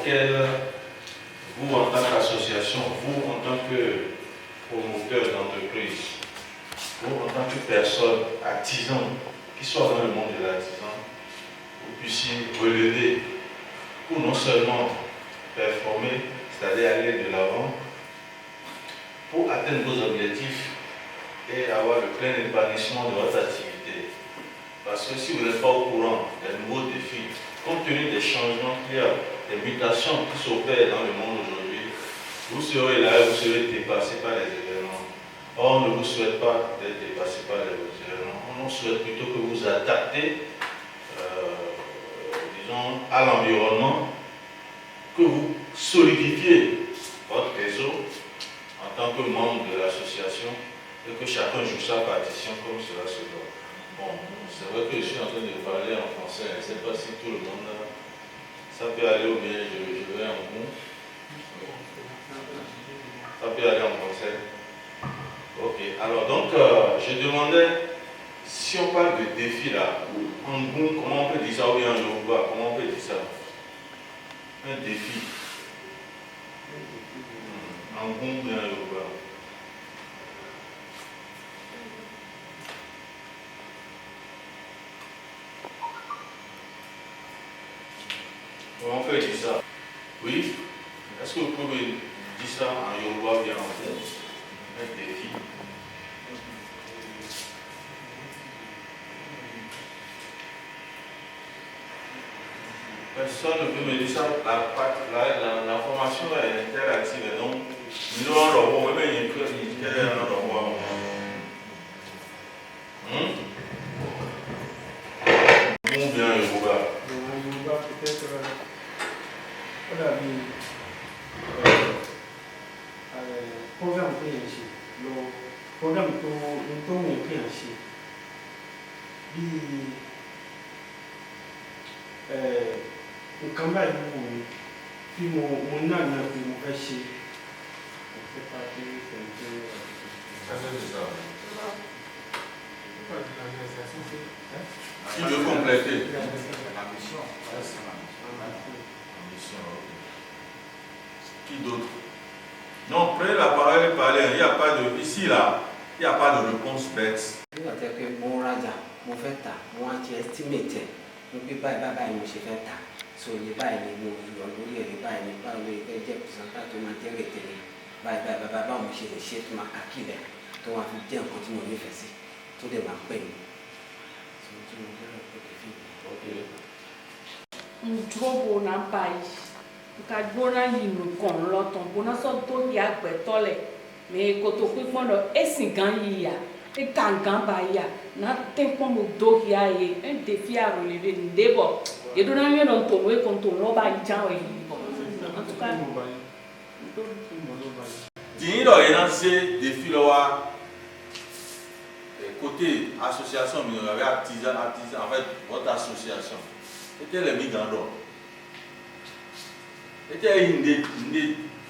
auxquelles vous, en tant qu'association, vous, en tant que promoteur d'entreprise, vous, en tant que personne, artisan, qui soit dans le monde de l'artisan, vous puissiez relever pour non seulement performer, c'est-à-dire aller de l'avant, pour atteindre vos objectifs et avoir le plein épanouissement de votre activité. Parce que si vous n'êtes pas au courant des nouveaux défis, compte tenu des changements qu'il y a, des mutations qui s'opèrent dans le monde aujourd'hui, vous serez là et vous serez dépassé par les événements. Or, on ne vous souhaite pas d'être dépassé par les événements. On souhaite plutôt que vous adaptez, disons, à l'environnement, que vous solidifiez votre réseau en tant que membre de l'association et que chacun joue sa partition comme cela se doit. Bon, c'est vrai que je suis en train de parler en français, je ne sais pas si tout le monde ça peut aller ou bien je vais en bout. Ça peut aller en français. Ok, alors donc je demandais, si on parle de défi là, en bout, comment on peut dire ça ou bien en yoruba, comment on peut dire ça? Un défi. En bout ou bien en yoruba? Comment on peut dire ça? Oui? Est-ce que vous pouvez dire ça en yoruba ou bien en bout? Un défi. Personne ne peut me dire ça. La formation est interactive. Donc, nous avons un robot. Même il y a un robot. Ou bien yoruba. Yoruba, peut-être. On a vu. Programme qui est ici. Le programme qui est ici. Nǹkan báyìí bí mo náà náà bí mo fẹ́ ṣe Qui veut compléter? Qui d'autre? Non, prenez la parole et parlez. Il n'y a pas de... Ici, là, il n'y a pas de réponse bête. Mo fẹ́ tà mo wá ti estimate mo bí báyìí mo ṣe fẹ́ tà so iye báyìí ni mo yọ lórí èrè báyìí ni báwo ló fẹ́ jẹ́ pìsàntà tó máa jẹ́ rètèrè báyìí báwo mo ṣe lè ṣe tó máa kàkílẹ̀ tó máa fi jẹ́ nǹkan tí mo nífẹ̀ẹ́ sí tó dẹ̀ máa pè mí. Ndrobo na bayi nka gbona yinu kan lọtàn gbona sọ tó di agbẹtọ lẹ mẹ koto pípọn lọ esi gan yiya e gangan ba ya na tẹpọn mo do ya ye e defi arolive ndebọ yedona mi lọ ntọ we kon to lo ba jan e bọ en tout cas Dini lọ yẹn ṣe défi lọ wa côté association mi avec artisan en fait votre association était les migrants était une des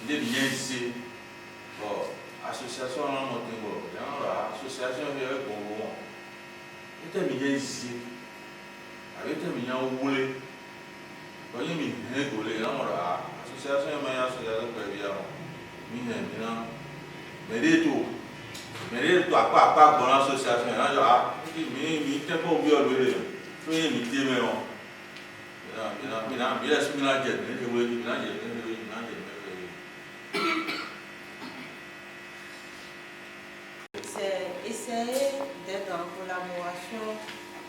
bien ici bon association là monté bon association avec bon était bien ici avec des migrants roulés bon il mi rigolé là on a association mais association très bien migrants mais des tout à part bonne association là genre mi t'es pas oublié le tout est mi t'es mais on c'est essayer d'être en collaboration,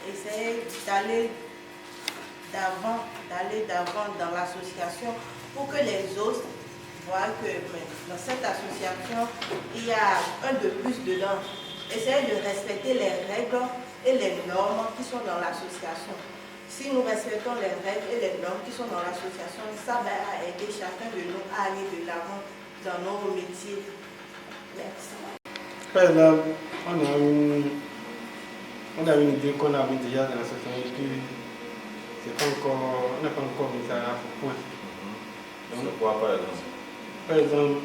essayer d'aller d'avant dans l'association pour que les autres voient que dans cette association, il y a un de plus dedans. Essayer de respecter les règles et les normes qui sont dans l'association. Si nous respectons les règles et les normes qui sont dans l'association, ça va aider chacun de nous à aller de l'avant dans nos métiers. Merci. Par exemple, on a une idée qu'on avait déjà dans l'association et puis on n'a pas encore mis ça à point. C'est quoi par exemple? Par exemple,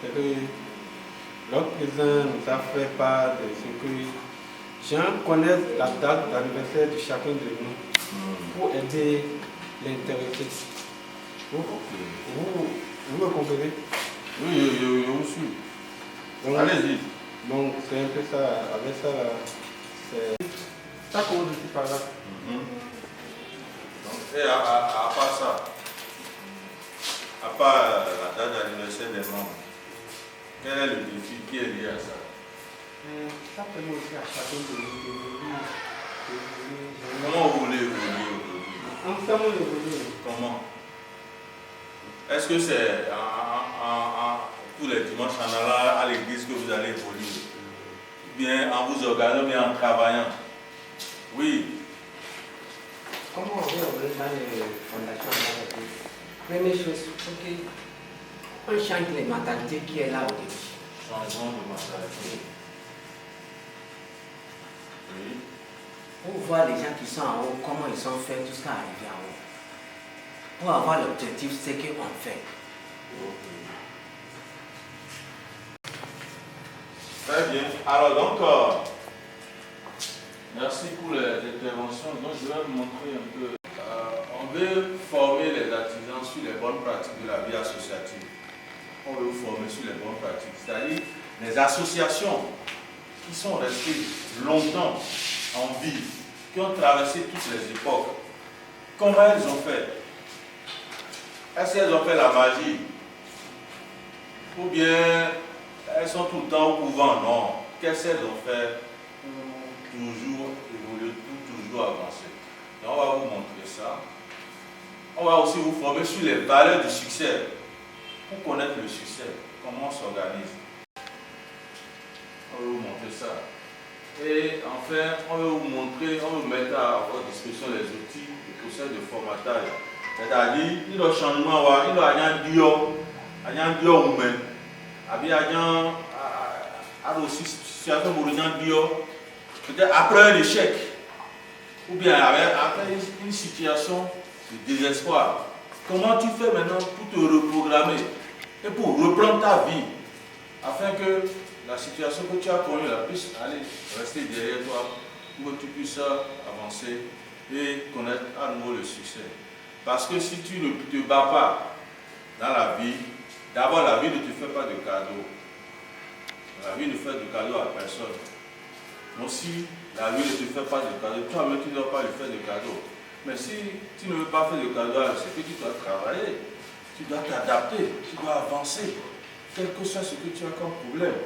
le président nous a fait part de ce que gens connaissent la date d'anniversaire de chacun de nous pour aider l'intéressé. Vous me comprenez? Oui, je vous suis. Donc, Allez-y. donc c'est un peu ça, avec ça là, c'est ça qu'on dit par là. Donc, et à part ça, à part la date d'anniversaire des membres, quel est le défi qui est lié à ça? Ça permet aussi à chacun de nous. Comment vous voulez évoluer aujourd'hui? Comment évoluer? Comment? Est-ce que c'est tous les dimanches en allant à l'église que vous allez évoluer? Ou bien en vous organisant, bien en travaillant? Oui. Comment on veut ouvrir dans les fondations dans le pays? Première chose, il faut qu'on change les mentalités qui est là au début. Changement de mentalité. Oui. Pour voir les gens qui sont en haut, comment ils sont faits jusqu'à arriver en haut. Pour avoir l'objectif, c'est ce qu'on fait. Très bien. Alors donc, merci pour les interventions. Donc je vais vous montrer un peu. On veut former les artisans sur les bonnes pratiques de la vie associative. On veut vous former sur les bonnes pratiques. C'est-à-dire les associations qui sont restées longtemps en vie, qui ont traversé toutes les époques. Comment elles ont fait? Est-ce qu'elles ont fait la magie? Ou bien elles sont tout le temps au couvent? Non. Qu'est-ce qu'elles ont fait pour toujours évoluer, pour toujours avancer? Et on va vous montrer ça. On va aussi vous former sur les valeurs du succès. Pour connaître le succès, comment on s'organise. On va vous montrer ça. Et enfin, on va vous montrer, on va vous mettre à votre disposition les outils, les process de formatage. C'est-à-dire, il y a un changement, il y a un bio humain. Il y a aussi situation pour le bio. Peut-être après un échec, ou bien après une situation de désespoir. Comment tu fais maintenant pour te reprogrammer et pour reprendre ta vie afin que la situation que tu as connue puisse aller rester derrière toi pour que tu puisses avancer et connaître à nouveau le succès. Parce que si tu ne te bats pas dans la vie, d'abord la vie ne te fait pas de cadeaux. La vie ne fait de cadeaux à personne. Donc si la vie ne te fait pas de cadeaux, toi-même tu ne dois pas lui faire de cadeaux. Mais si tu ne veux pas faire de cadeaux, c'est que tu dois travailler, tu dois t'adapter, tu dois avancer, quel que soit ce que tu as comme problème.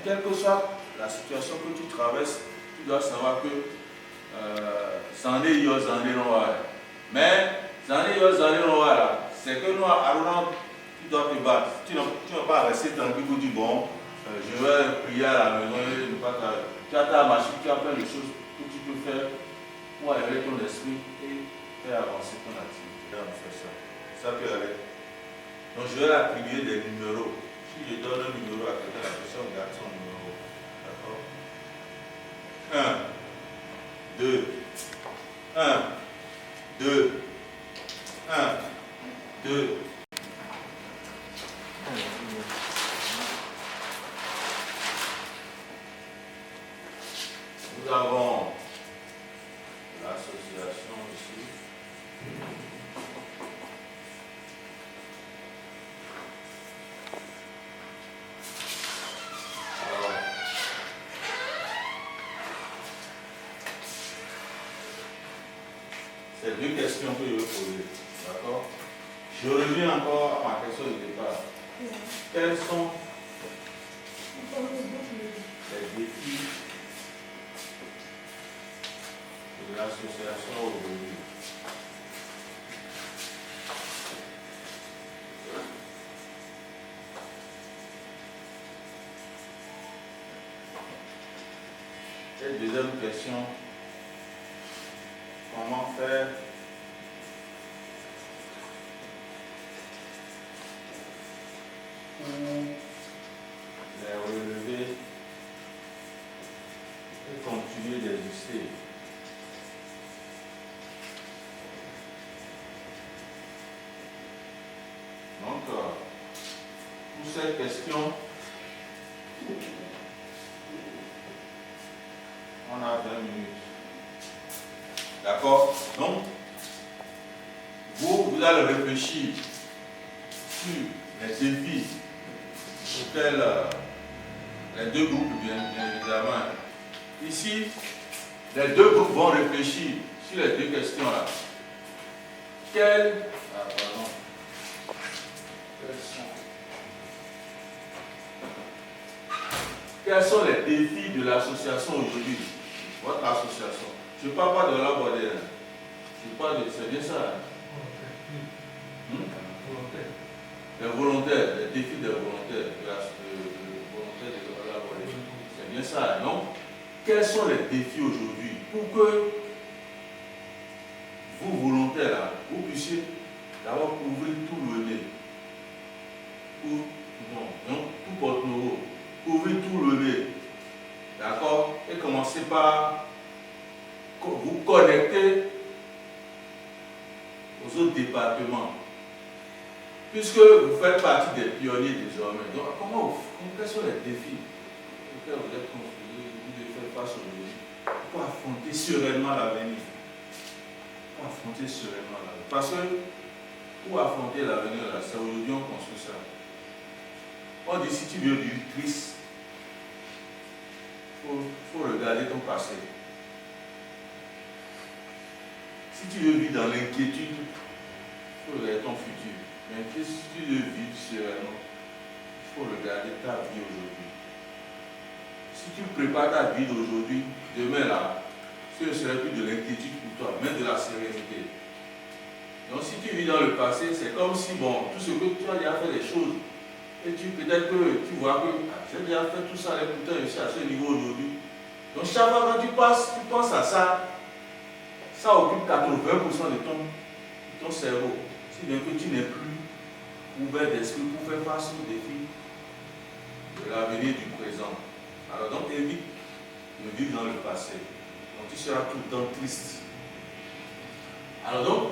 Quelle que soit la situation que tu traverses, tu dois savoir que c'en est yo, c'en est noir. Mais c'en est yo, c'en est noir, c'est que nous, à tu dois te battre. Tu ne vas pas rester tranquille pour dire bon, je vais prier à la maison, tu as ta machine, tu as plein de choses que tu peux faire pour élever ton esprit et faire avancer ton activité. On fait ça. Ça peut aller. Donc je vais attribuer des numéros. Si je donne un numéro à quelqu'un, la personne garde son numéro. D'accord? 1, 2, 1, 2, 1, 2. Nous avons l'association ici. Alors, c'est deux questions que je vais poser. D'accord? Je reviens encore à ma question de départ. Quels sont les défis de l'association aujourd'hui? Et deuxième question, comment faire pour les relever et continuer d'exister? Donc, pour cette question, on a 20 minutes. D'accord? Donc, vous vous allez réfléchir sur les défis auxquels les deux groupes, bien évidemment. Ici, les deux groupes vont réfléchir sur les deux questions-là. Quels sont les défis de l'association aujourd'hui? Votre association. Je ne parle pas de la Bodé. Je parle de. C'est bien ça. Les volontaires, les défis des volontaires, de la Bodé. C'est bien ça, non? Quels sont les défis aujourd'hui pour que vous, volontaires, là, vous puissiez d'abord couvrir tout le nez? Tout porte-nouveau. Couvrir tout le nez. D'accord? Et commencez par vous connecter aux autres départements. Puisque vous faites partie des pionniers désormais. Donc, quels sont les défis auxquels vous êtes confrontés, vous devez faire face aujourd'hui pour affronter sereinement l'avenir? Pour affronter sereinement l'avenir. Parce que pour affronter l'avenir, c'est aujourd'hui qu'on construit ça. On dit si tu viens du triste, il faut regarder ton passé. Si tu veux vivre dans l'inquiétude, il faut regarder ton futur. Mais si tu veux vivre sereinement, il faut regarder ta vie aujourd'hui. Si tu prépares ta vie d'aujourd'hui, demain là, ce ne serait plus de l'inquiétude pour toi, mais de la sérénité. Donc si tu vis dans le passé, c'est comme si, bon, tout ce que tu as déjà fait des choses, et peut-être que tu vois que j'ai déjà fait tout ça, et pourtant je suis à ce niveau aujourd'hui. Donc chaque fois quand tu penses à ça, ça occupe 80% de ton cerveau. Si bien que tu n'es plus ouvert d'esprit pour faire face aux défis de l'avenir du présent. Alors donc évite de vivre dans le passé. Donc tu seras tout le temps triste. Alors donc,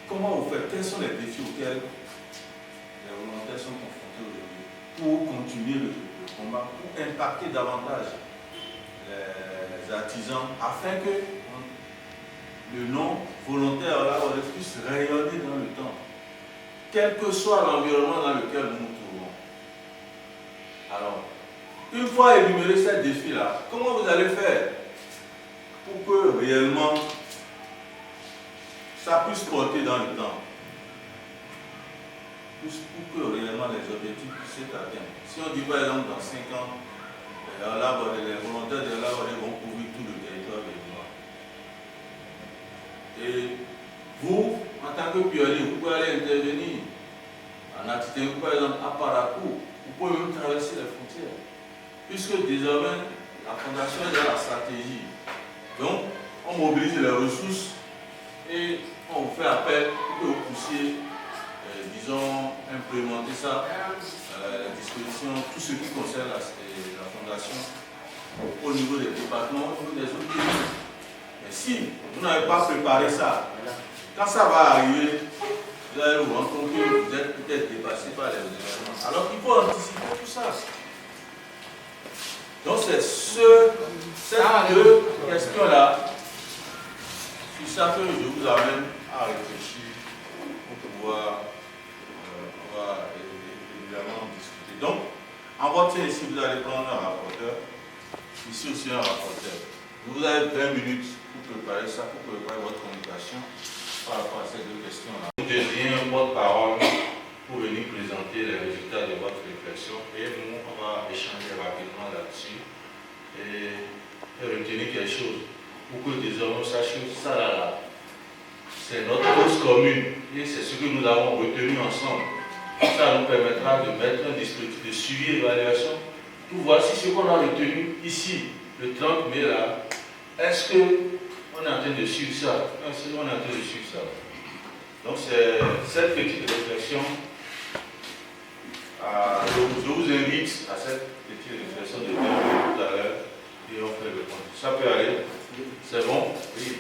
comment vous faites? Quels sont les défis auxquels les volontaires sont confrontés aujourd'hui pour continuer le combat, pour impacter davantage les artisans afin que le nom volontaire là puisse rayonner dans le temps, quel que soit l'environnement dans lequel nous nous trouvons. Alors, une fois énuméré ces défis-là, comment vous allez faire pour que réellement ça puisse porter dans le temps? Pour que réellement les objectifs puissent être atteints. Si on dit par exemple dans 5 ans, les volontaires de la vont couvrir tout le territoire de l'Union. Et vous, en tant que pionnier, vous pouvez aller intervenir en Atité, par exemple à Parakou, vous pouvez même traverser les frontières. Puisque désormais, la fondation est dans la stratégie. Donc, on mobilise les ressources et on vous fait appel pour que vous puissiez disons, implémenter ça, la disposition, tout ce qui concerne la fondation au niveau des départements, au niveau des autres pays. Mais si vous n'avez pas préparé ça, quand ça va arriver, vous allez vous rendre compte que vous êtes peut-être dépassé par les événements. Alors il faut anticiper tout ça. Donc c'est ces deux questions-là, sur ça que je vous amène à réfléchir pour pouvoir évidemment discuter. Donc, en votre ici, vous allez prendre un rapporteur, ici aussi un rapporteur. Vous avez 20 minutes pour préparer ça, pour préparer votre communication par rapport à ces deux questions-là. Vous deviez un porte-parole pour venir présenter les résultats de votre réflexion et nous, on va échanger rapidement là-dessus et retenir quelque chose pour que désormais on sache que ça là, c'est notre cause commune et c'est ce que nous avons retenu ensemble. Ça nous permettra de mettre un dispositif de suivi et évaluation pour voir si ce qu'on a retenu ici, le 30 mai là, est-ce qu'on est en train de suivre ça? Est-ce qu'on est en train de suivre ça? Donc c'est cette petite réflexion. Je vous invite à cette petite réflexion de 20 minutes tout à l'heure et on fait le compte. Ça peut aller? C'est bon? Oui.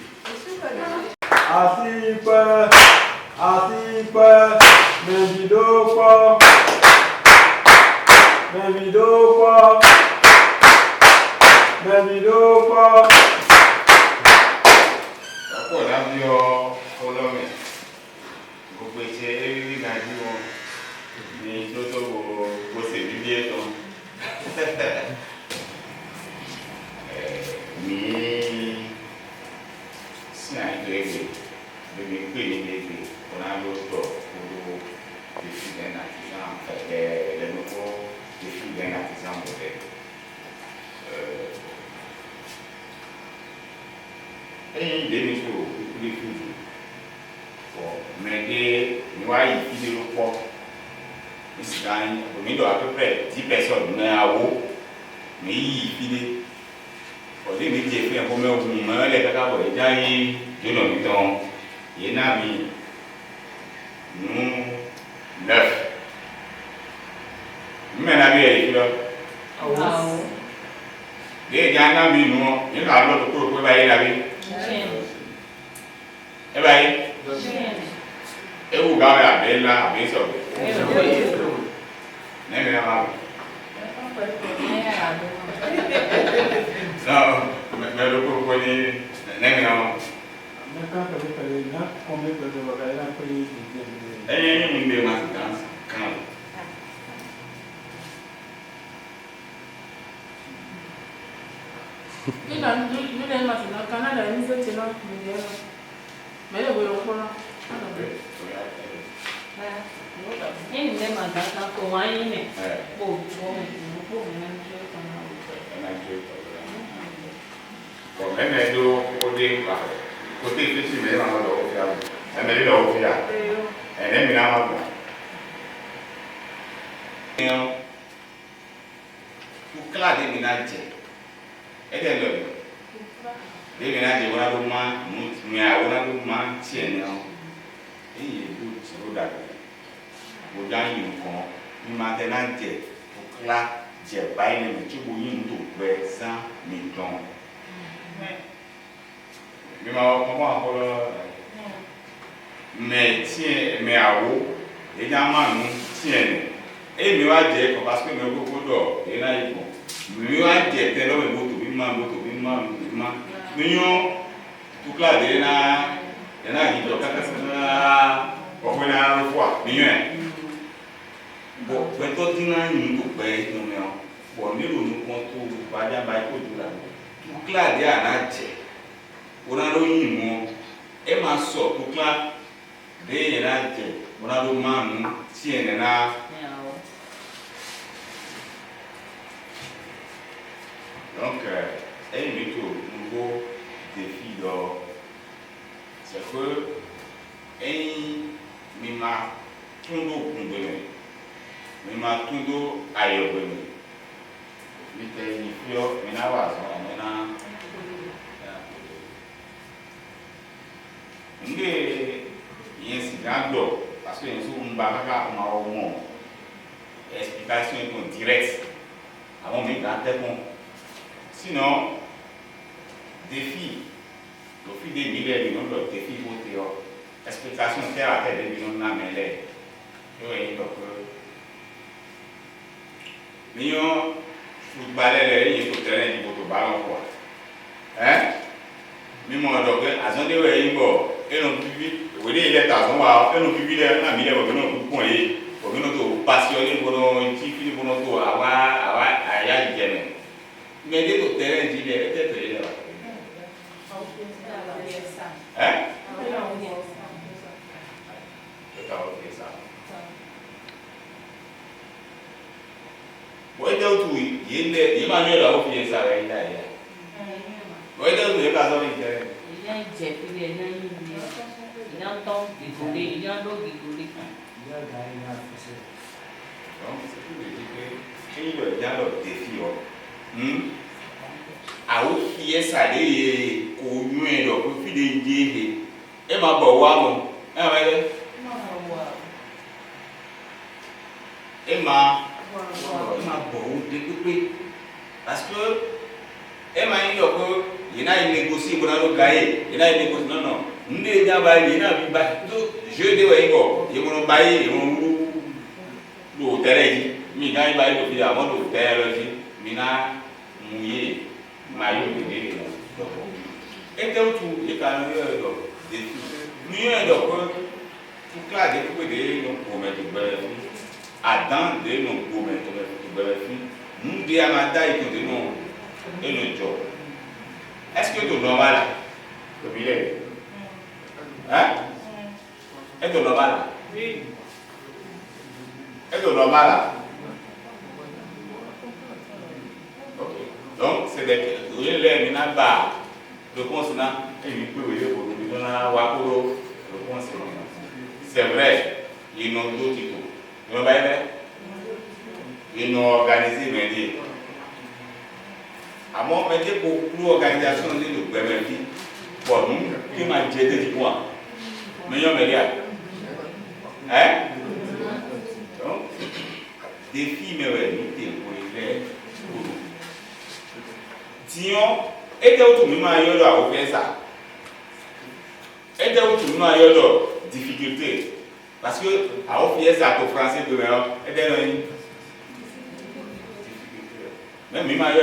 D'accord, l'avion pour l'homme. gbogbo iṣẹ́ rírí gàdí wọn ní tó tó gbogbo ṣèlú bí ètò mi sí àìtó ègbè lómi pè ní ègbè wọn á lọ tọ gbogbo défi lẹ́nà àti sàn lẹ́nu kó défi lẹ́nà àti sàn bọ̀dẹ̀. Ẹyin lèmi tó kúlé fúdù mɛde niwa yi fide lo kpɔ esikan omi do à peu près 10 personnes mɛ awo mɛ yi fide ɔdi mi dze fi ɛfɔ mɛ ohun mɛ ɔlɛ kaka bɔ ɛdza yi dzonɔ mi tɔn yena mi nu 9 mɛ na bi yɛ yi fi lɔ de ɛdza na mi nu yena alo do kuro kpe ba yi na bi ɛ ba yi. Ewu gawe abela abeso. Nemi na mabu. No, me lo ko ni nemi na mabu. Me kan pele na come pele wa ga ila pele Ni mbe ma kan. Ina ni ma na Canada ni se ti na ni me le wo ko na. Ini dia manda tak kau main ni. Bom, mana tu kana. Bon, mais do côté là. Côté que tu mets dans le haut là. Mais le haut là. Et même là ma. Pour clair des ménages. Et de l'autre. Des ménages on a le ma, mais on a le ma tiens. Eyi edu soro da mo da yin kan ni ma te na je o kla je bai ni mi ti bo yin to pe san mi don mi ma ko ma ko me ti me awo e ja ma nu ti en e mi wa je ko parce que me ko do e na yi ko mi wa je te lo me moto mi ma mi yo tu kla de na yana hijo kaka sana kwa na rufwa niwe bo beto dina ni to pe no me o bo ni lo nu kon to ba ja ba ko dura tu kla de ana je ona lo yin mo e ma so tu kla de yana je ona lo ma nu ti ene na donc mi to nouveau défi do c'est que mi ma tundo kungbele mi ma tundo ayogbele mi te ni fio mi na wa so mi na nge yen si gando parce que yen so mba kaka ma o mo explication est direct avant mi ga te bon sinon défi le fil des milliers de noms de défis pour théo explication terre à terre de noms na mêlé yo yi donc niyo footballeur yi ko terrain di boto ballon quoi hein mi mo do ke azon de we yi bo e no bibi we de ile ta so wa e no bibi de na mi le bo no ku pon yi bo no to passionné bo no ti fi bo no to awa aya jeme mais de to terrain di le e te te le hein? Wọ́n jẹ́ òtù yìí máa ní ọ̀dọ̀ àwọn òfin ẹ̀sà rẹ̀ yìí láyé. Wọ́n jẹ́ òtù yìí ká sọ́ọ́ ní ìjẹ́rẹ̀. Ìyá ìjẹ́ ìpínlẹ̀ iná yìí ni ìyá ń tán ìgòlè ìyá ń lóògì ìgòlè. ìyá ọ̀gá ìyá àfẹsẹ̀. Donc c'est pour dire que kéyìn lọ ìjà lọ défi ọ. Àwọn fi ẹ̀sà lé kò yún ẹ̀ lọ kó fi lè dé he. Ẹ máa bọ̀ wá mọ̀ ẹ máa yẹ. Ẹ máa bọ̀ ó dé pépé parce que ẹ máa ń yọ pé yìí náà yìí négocier ìbọn náà ló ga yìí yìí náà yìí négocier non non ndé yìí náà báyìí yìí náà bí báyìí tó jeu de wẹ̀ yìí bọ̀ yìí mo báyìí yìí mo wúlò lò tẹ́lẹ̀ yìí mi náà yìí báyìí lò fi àwọn lò tẹ́lẹ̀ lọ sí mi náà mú yé máa yóò dé dé lọ. ẹ tẹ́ o tu yìí ká ló yẹ lọ dé tu mi yóò yẹ lọ pé. là des coups de nos promesses de belle Adam de nos promesses de belle nous dit à ma taille que de nous et nos job. Est-ce que c'est normal le billet? Hein? Est-ce que normal? Oui. Est-ce que normal? Ok. Donc c'est des les minaba le consonant et il peut y avoir c'est vrai, ils n'ont d'autres types. Ils n'ont organisé mais à mon métier pour plus organisation de BMFI pour nous qui m'a dit du point. Mais on me hein? Donc défi mais ouais, pour les faire pour nous. Tiens, et où tout le monde a eu à faire ça. Et où tout le monde a eu difficulté. Parce que à offrir ça au français de meilleur, et bien une difficulté. Même il m'a eu de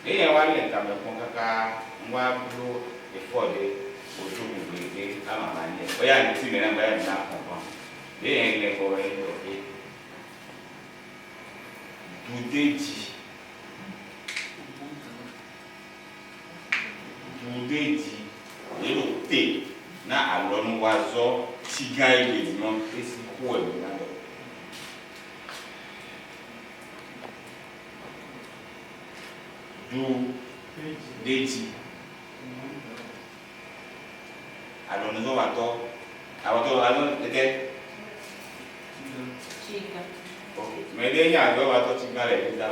et il y a un quand même pour que moi boulot effort de autour de à ma manière. Il y a un petit mélange à comprendre. Et il y a un pour douter dit. Douter dit. Et le thé. Na alon wazo tiga évidemment et c'est quoi du déti alors nous avons alors était Chica. OK mais déjà alors wato tiga les là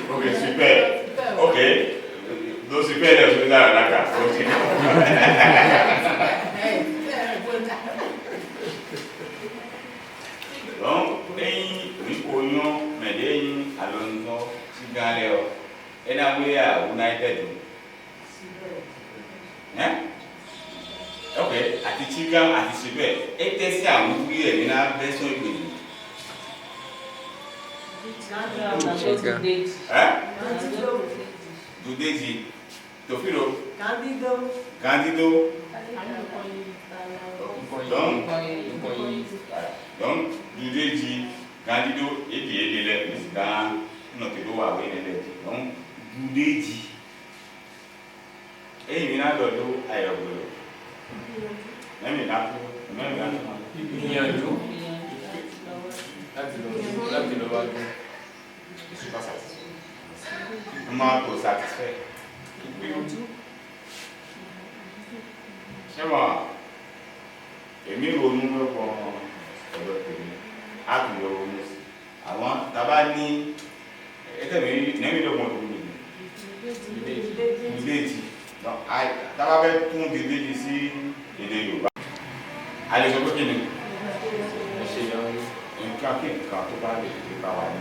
Ok, super. Ok. Donc, super, je suis là, d'accord. Donc, nous pourrions m'aider à l'honneur, si gagnez, et n'avouer à United. Hein? Ok, à Tichigan, à Tichibé. Et qu'est-ce à vous qui est une version économique? Hein? Dudeji. Tofilo. Candido. Donc, Dudeji, Candido, et qui est l'élève dans notre loi, donc, Dudeji. Et il y a d'autres ailleurs. Même il y a je suis pas satisfait. Comment tu es satisfait? C'est moi. Et mes renouvellements pour le pays. Avant, d'abord, ni. Et puis, n'est-ce pas le monde donc, d'abord, tout le monde ici et de Yoruba. Allez, je peux finir. Quand tu parles de parole,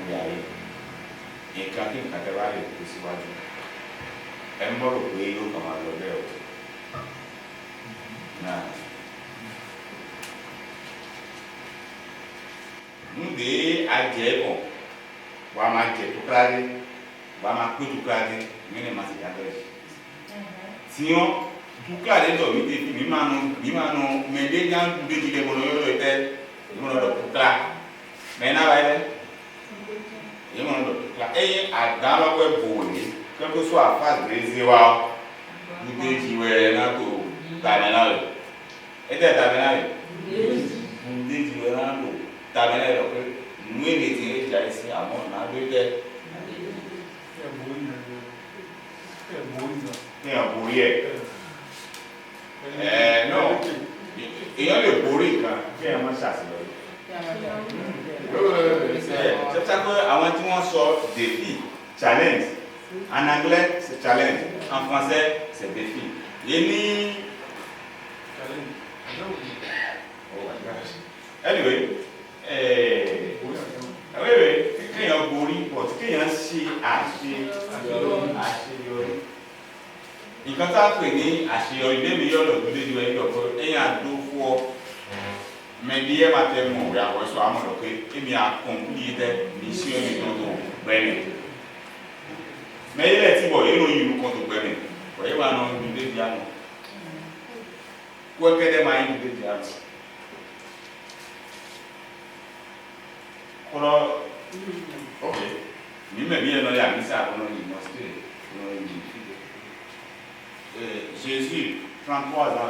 et quand tu parles de Siwaju, elle m'a repris comme un lobby. Nous devons agir bon. On va marcher tout clair, on va marcher tout clair, mais ne marcher pas. Sinon, tout clair, mais les gens qui disent que les tout clair. Mais et à dans la web, quel que soit la phase de Zéwa, nous déjouons Tabenal. Et Tabenal, nous déjouons Tabenal. Nous étions déjà ici à mon âge. C'est un bourrier. Non, il y a le bourrier quand il y a un chasse. C'est ça qu'avant tout on sort défi, challenge. En anglais c'est challenge, en français c'est défi. Anyway, oui, quand il y a un bourri, quand il y a un si, et quand tu as appris à chier, il est meilleur de vous dire et il y a deux fois. Mais bien matin, mon gars, je suis à mon local, et m'y a accompli des missions et de Bénin. Mais il est bon, il y a eu contre Bénin. Vous voyez, on a eu des diamants. Quoi que des mailles de diamants. Alors, ok. Nous me bien dans les amis, ça a démontré. Jésus, 33 ans,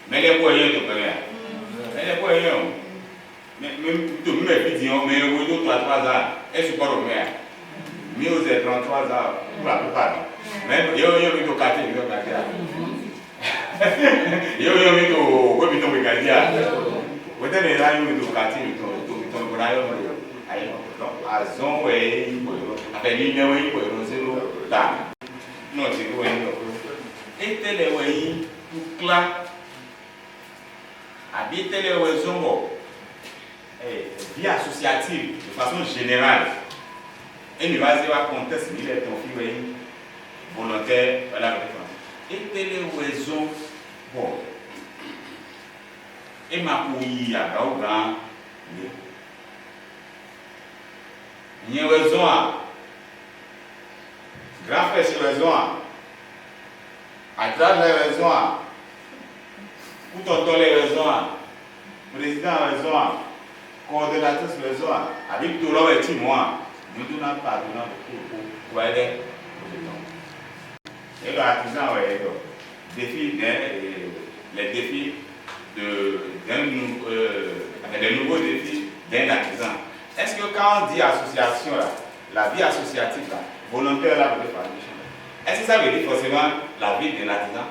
mais les moyens de faire. Mais les moyens. Mais tout le monde dit, mais vous avez 3 ans. Est-ce que vous avez mais vous avez 33 ans. Vous l'avez pas. Même, il y a eu au quartier, il y a eu au quartier. Il y a eu au quartier. Vous avez là, il y a eu au quartier, il y a eu au quartier. Azon ouais, après lui même oui pour zéro là. Non, c'est quoi et tel est oui pour là. Habiter les raisons vie associative de façon générale. Et nous va voir contexte il est conflit volontaire voilà et tel est raison bon. Et ma pouille à grand il y a raison à grand frère c'est raison à travers les raisons à ou tonton les raisons à président raison à coordonnatrice raison à avec tout l'homme et moi nous n'avons pas pour aller et l'artisan ouais défi les défis des nouveaux défis d'un artisan. Est-ce que quand on dit association, la vie associative, volontaire, est-ce que ça veut dire forcément la vie d'un artisan?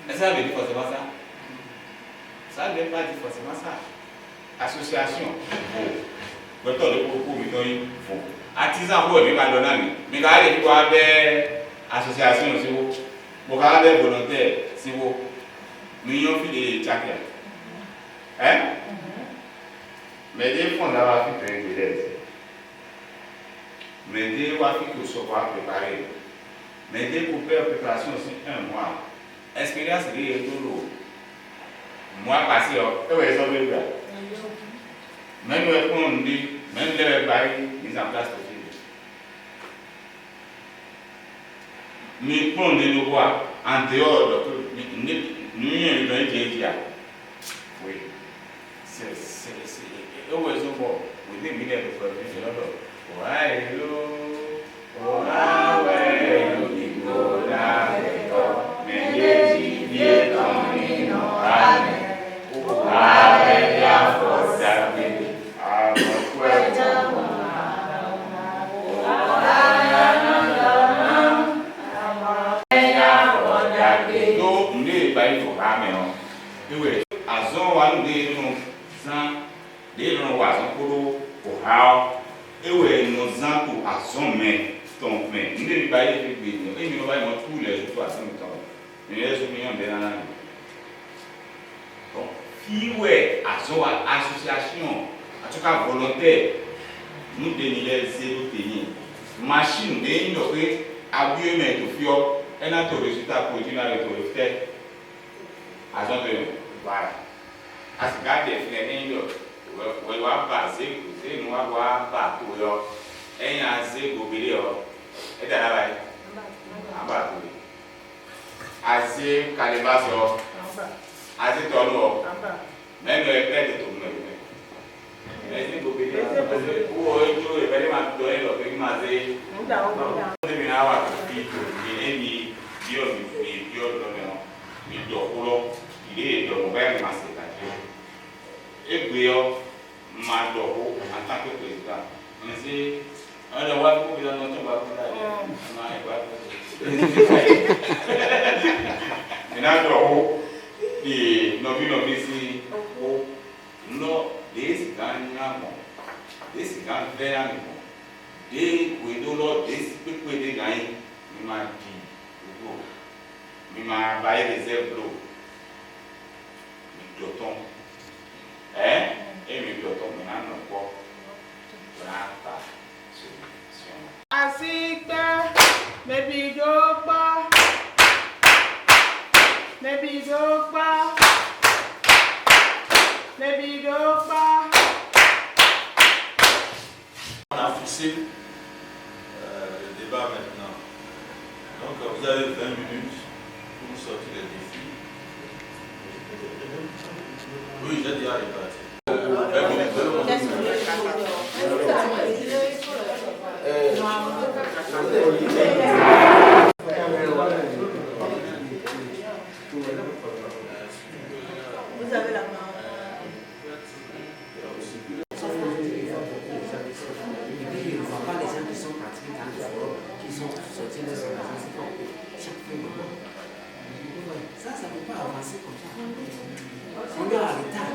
Est-ce que ça veut dire forcément ça? Ça ne veut pas dire forcément ça. Association, faux. Le temps de propos, faux. Artisan, faux, mais pas donner. Mais quand il y a des associations, c'est vous. Pour avoir des volontaires, c'est vous. Nous avons fait des tchakras. Hein? Mais des fonds d'avoir fait un délai. Mais des fois, il faut se préparer. Mais des pour faire préparation aussi 1 mois. Expérience de tout l'eau. Mois passé, et vous avez vu. Même les fonds, même les bails mis en place. Mais pour nous voir en dehors de nous y avons dit oui. C'est heureusement bon. Vous devez venir pour faire du genre. Ouais, mais les vieux dans les noms. Avec la force d'arriver à mon cœur. Azon wa nu de no zan de no wa zan koro o ha ewe no zan ko azon me ton me ndi bi ba ye fi gbe ni e mi no ba mo tu le so azon mi ton ni le so mi yon de na bon fiwe azon wa association en tout cas volontaire nous de ni le zéro tenir machine de no pe abuye me to fio e na to résultat produit na le to fait azon de voilà. As gardé finalement, on va passer, on va voir partout. Et il y a un zé gobelé, et dans la vaille. En bas, assez calibas, assez tonneau, même le père de ton nom. Mais c'est gobelé, pour eux, il va vraiment donner le prix mazé. On devient avoir un petit peu, il est mis, il est de mauvais massé. Et puis, ma dogo en tant que président. Ainsi, on a voir pour notre maintenant, dogo, et nos vies ici, non, des gagnants, des gagnants, des couilles des couilles des gagnants, il m'a dit, il m'a baillé des ailes d'eau. Doton. Et mi doton maintenant non pas. Brava solution. Asika, baby dopa. Baby Dopa. On a fixé le débat maintenant. Donc vous avez 20 minutes pour sortir les défis. Oui, j'ai déjà réparti. Vous avez la main. Je ne vois pas les gens qui sont partis dans le forum, qui sont sortis de son agence, chaque moment. Ça ne peut pas avancer comme ça. On est en retard.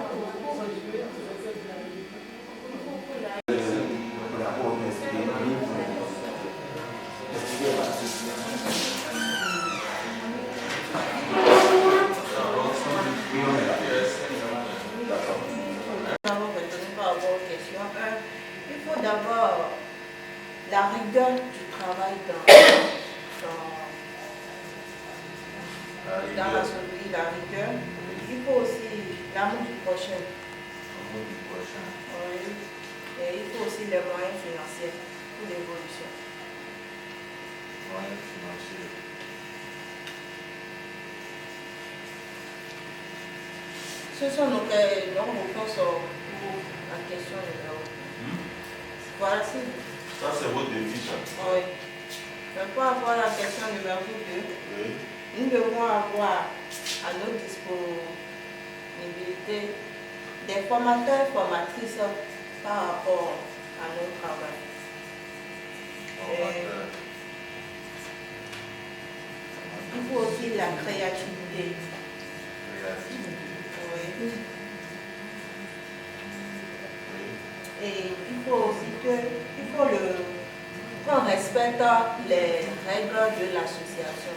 Il faut d'abord la rigueur du travail dans la société, la rigueur. Il faut aussi l'amour du prochain. Oui. Et il faut aussi les moyens financiers pour l'évolution. Moyens financiers. Ce sont nos réponses pour la question numéro 2. Voilà, c'est Ça, c'est votre défi, ça. oui. Mais pour avoir la question numéro 2, Oui. nous devons avoir à notre disponibilité des formateurs et formatrices par rapport à notre travail. Il faut aussi la créativité. Oui. Et il faut aussi qu'on respecte les règles de l'association.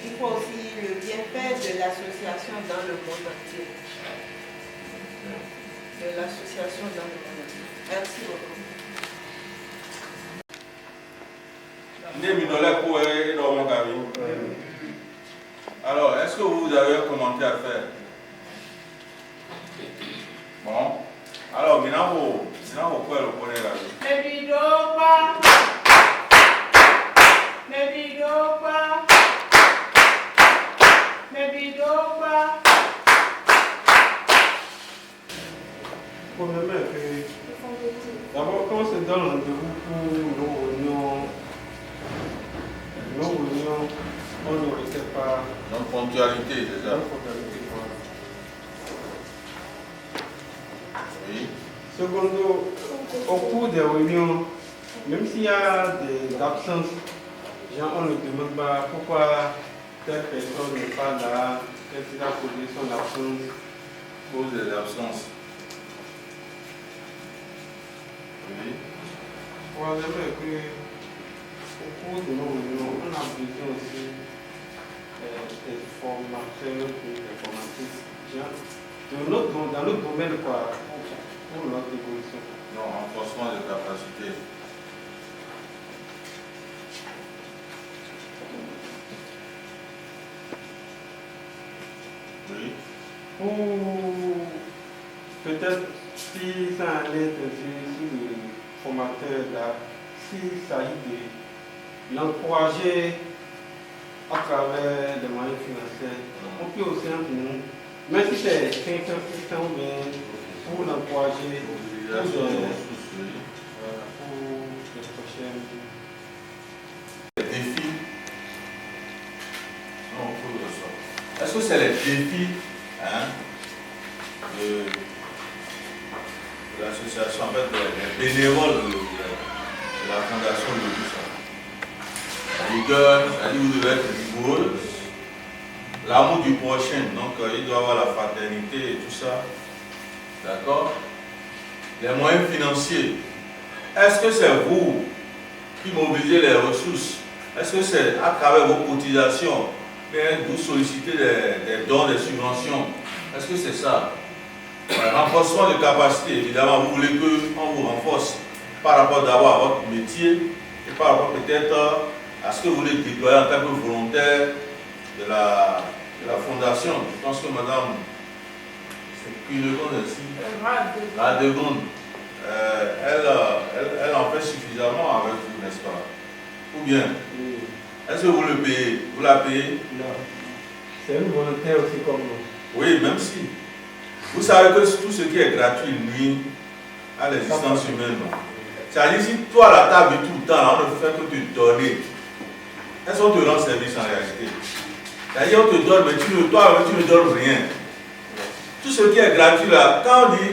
Il faut aussi le bienfait de l'association dans le monde entier. De l'association dans le monde entier. Merci beaucoup. Alors, est-ce que vous avez un commentaire à faire? Bon. Alors, maintenant, vous pouvez le connaître là. Baby Dopa. Baby Dopa. Baby Dopa. Premièrement, d'abord, quand on se donne rendez-vous pour nos réunions, on ne respecte pas Donc, ponctualité, c'est ça? la ponctualité. Oui. Secondo, au cours des réunions, même s'il y a des absences, on ne demande pas pourquoi telle personne n'est pas là, qu'est-ce qu'il a causé son absence. Cause des absences. Oui. Probablement que au cours de nos réunions, on a besoin aussi des formateurs et des formatrices dans notre domaine quoi, pour notre évolution. Non, renforcement de capacité. Oui. Ou peut-être si ça allait être sur le formateur là, s'il s'agit de l'encourager à travers les moyens financiers, on peut aussi entre nous, même si c'est 500 ou bien pour l'encourager pour les prochaines. Les défis. Non, on peut le savoir. Est-ce que c'est les défis de l'association, en fait, des bénévoles de la fondation de l'Église? La rigueur, c'est-à-dire vous devez être rigoureuse. L'amour du prochain, donc il doit avoir la fraternité et tout ça. D'accord? Les moyens financiers. Est-ce que c'est vous qui mobilisez les ressources? Est-ce que c'est à travers vos cotisations? Bien, vous sollicitez des dons, des subventions? Est-ce que c'est ça? Renforcement de capacité, évidemment, vous voulez qu'on vous renforce par rapport d'abord à votre métier et par rapport peut-être à ce que vous voulez déployer en tant que volontaire volontaire de la fondation. Je pense que madame, c'est Cunegonde ici, Radegonde, elle en fait suffisamment avec vous, n'est-ce pas? Ou bien, est-ce que vous le payez? Vous la payez? Non. C'est une volontaire aussi comme nous. Oui, même si. Vous savez que tout ce qui est gratuit nuit à l'existence humaine. C'est-à-dire, si toi, là, tu as vu tout le temps, on ne fait que te donner. Est-ce qu'on te rend service en réalité? C'est-à-dire, on te donne, mais toi, tu ne donnes rien. Tout ce qui est gratuit, là, quand on dit,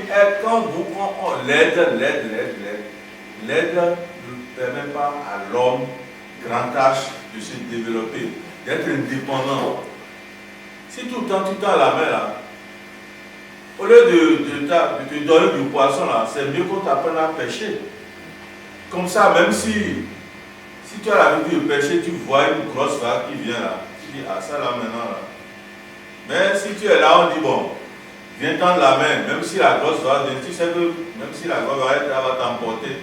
l'aide ne permet pas à l'homme grand tâche de se développer, d'être indépendant. Si tout le temps tu tends la main là, au lieu de te donner du poisson là, c'est mieux qu'on t'apprenne à pêcher. Comme ça, même si tu as l'habitude de pêcher, tu vois une grosse vague qui vient là, tu dis ah ça là maintenant là. Mais si tu es là, on dit bon, viens tendre la main, même si la grosse vague vient, tu sais que même si la grosse vague va t'emporter,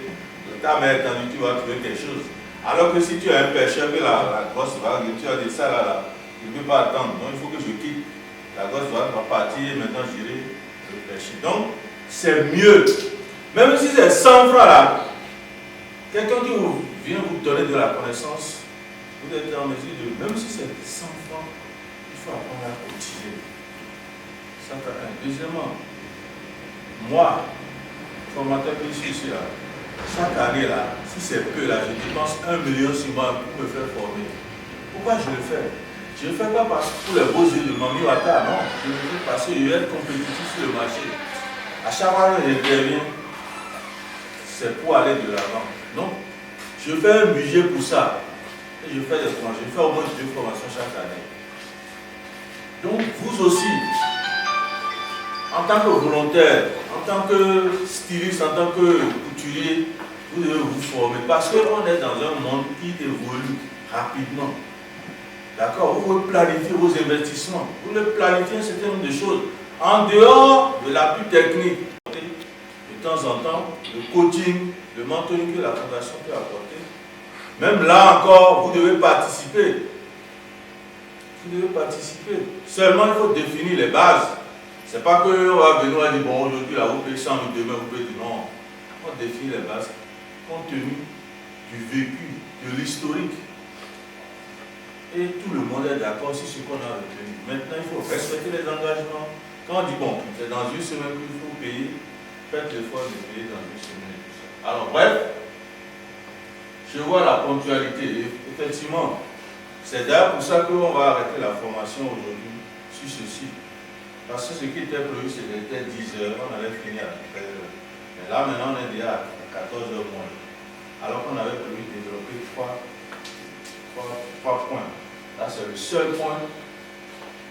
ta main étendue, tu vas trouver quelque chose. Alors que si tu es un pêcheur, que la grosse vague, tu as dit ça là, je ne peux pas attendre, donc il faut que je quitte. La grosse vague va partir, maintenant j'irai le pêcher. Donc, c'est mieux. Même si c'est 100 francs là, quelqu'un qui vient vous donner de la connaissance, vous êtes en mesure de, même si c'est 100 francs, il faut apprendre à cotiser. Ça fait un. Deuxièmement, moi, formateur que je suis ici là, chaque année là, si c'est peu là, je dépense 1 million sur moi pour me faire former. Pourquoi je le fais? Je ne le fais pas pour les beaux yeux de Mami Wata, non. Je le fais parce que je vais être compétitif sur le marché. À chaque fois que j'interviens, c'est pour aller de l'avant. Donc, je fais un budget pour ça. Et je fais des formations. Je fais au moins 2 formations chaque année. Donc, vous aussi, en tant que volontaire, en tant que styliste, en tant que couturier, vous devez vous former. Parce qu'on est dans un monde qui évolue rapidement. D'accord? Vous voulez planifier vos investissements. Vous voulez planifier un certain nombre de choses. En dehors de l'appui technique, de temps en temps, le coaching, le mentoring que la fondation peut apporter. Même là encore, vous devez participer. Vous devez participer. Seulement, il faut définir les bases. Ce n'est pas qu'on va venir et dire, bon, aujourd'hui, là, vous payez 100 000, demain, vous payez du non. On définit les bases compte tenu du vécu, de l'historique. Et tout le monde est d'accord sur ce qu'on a retenu. Maintenant, il faut respecter les engagements. Quand on dit, bon, c'est dans une semaine qu'il faut payer, faites l'effort de payer dans une semaine et tout ça. Alors, bref, je vois la ponctualité. Effectivement, c'est d'ailleurs pour ça qu'on va arrêter la formation aujourd'hui sur ceci. Parce que ce qui était prévu, c'était 10 heures, on allait finir à 13 heures. Mais là, maintenant, on est déjà à 14 heures moins. Alors qu'on avait prévu de développer 3 points. Là, c'est le seul point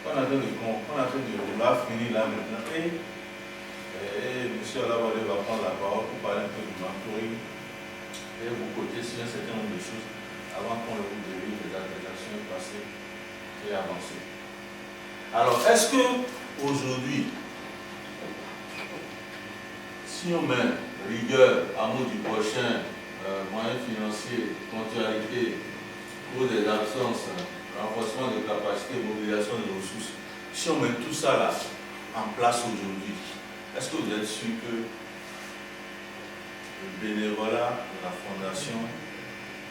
qu'on a fait de vouloir finir là maintenant. Et M. Alabode va prendre la parole pour parler un peu du mentoring et vous côté sur un certain nombre de choses avant qu'on le délivre des actions passées et avancées. Alors, est-ce que aujourd'hui, si on met rigueur, amour du prochain, moyens financiers, ponctualité, pour des absences, renforcement de capacité, mobilisation de ressources, si on met tout ça là en place aujourd'hui, est-ce que vous êtes sûr que le bénévolat de la fondation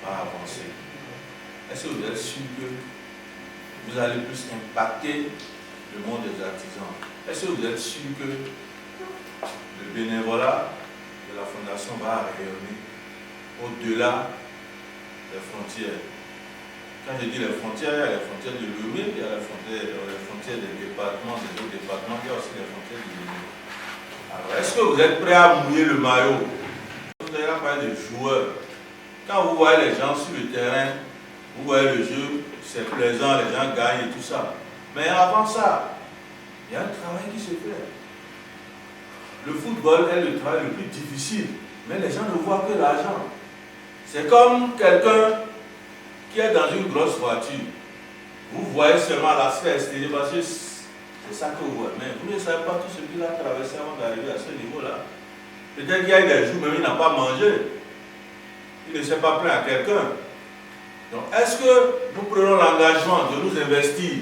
va avancer? Est-ce que vous êtes sûr que vous allez plus impacter le monde des artisans? Est-ce que vous êtes sûr que le bénévolat de la fondation va rayonner au-delà des frontières? Quand je dis les frontières, il y a les frontières de l'UE, il y a les frontières des départements, des autres départements, il y a aussi les frontières de l'UE. Alors, est-ce que vous êtes prêts à mouiller le maillot? Vous avez parlé de joueurs. Quand vous voyez les gens sur le terrain, vous voyez le jeu, c'est plaisant, les gens gagnent et tout ça. Mais avant ça, il y a un travail qui se fait. Le football est le travail le plus difficile, mais les gens ne voient que l'argent. C'est comme quelqu'un qui est dans une grosse voiture. Vous voyez seulement l'aspect extérieur parce que c'est ça que vous voyez. Mais vous ne savez pas tout ce qu'il a traversé avant d'arriver à ce niveau-là. Peut-être qu'il y a eu des jours même il n'a pas mangé. Il ne s'est pas plaint à quelqu'un. Donc, est-ce que nous prenons l'engagement de nous investir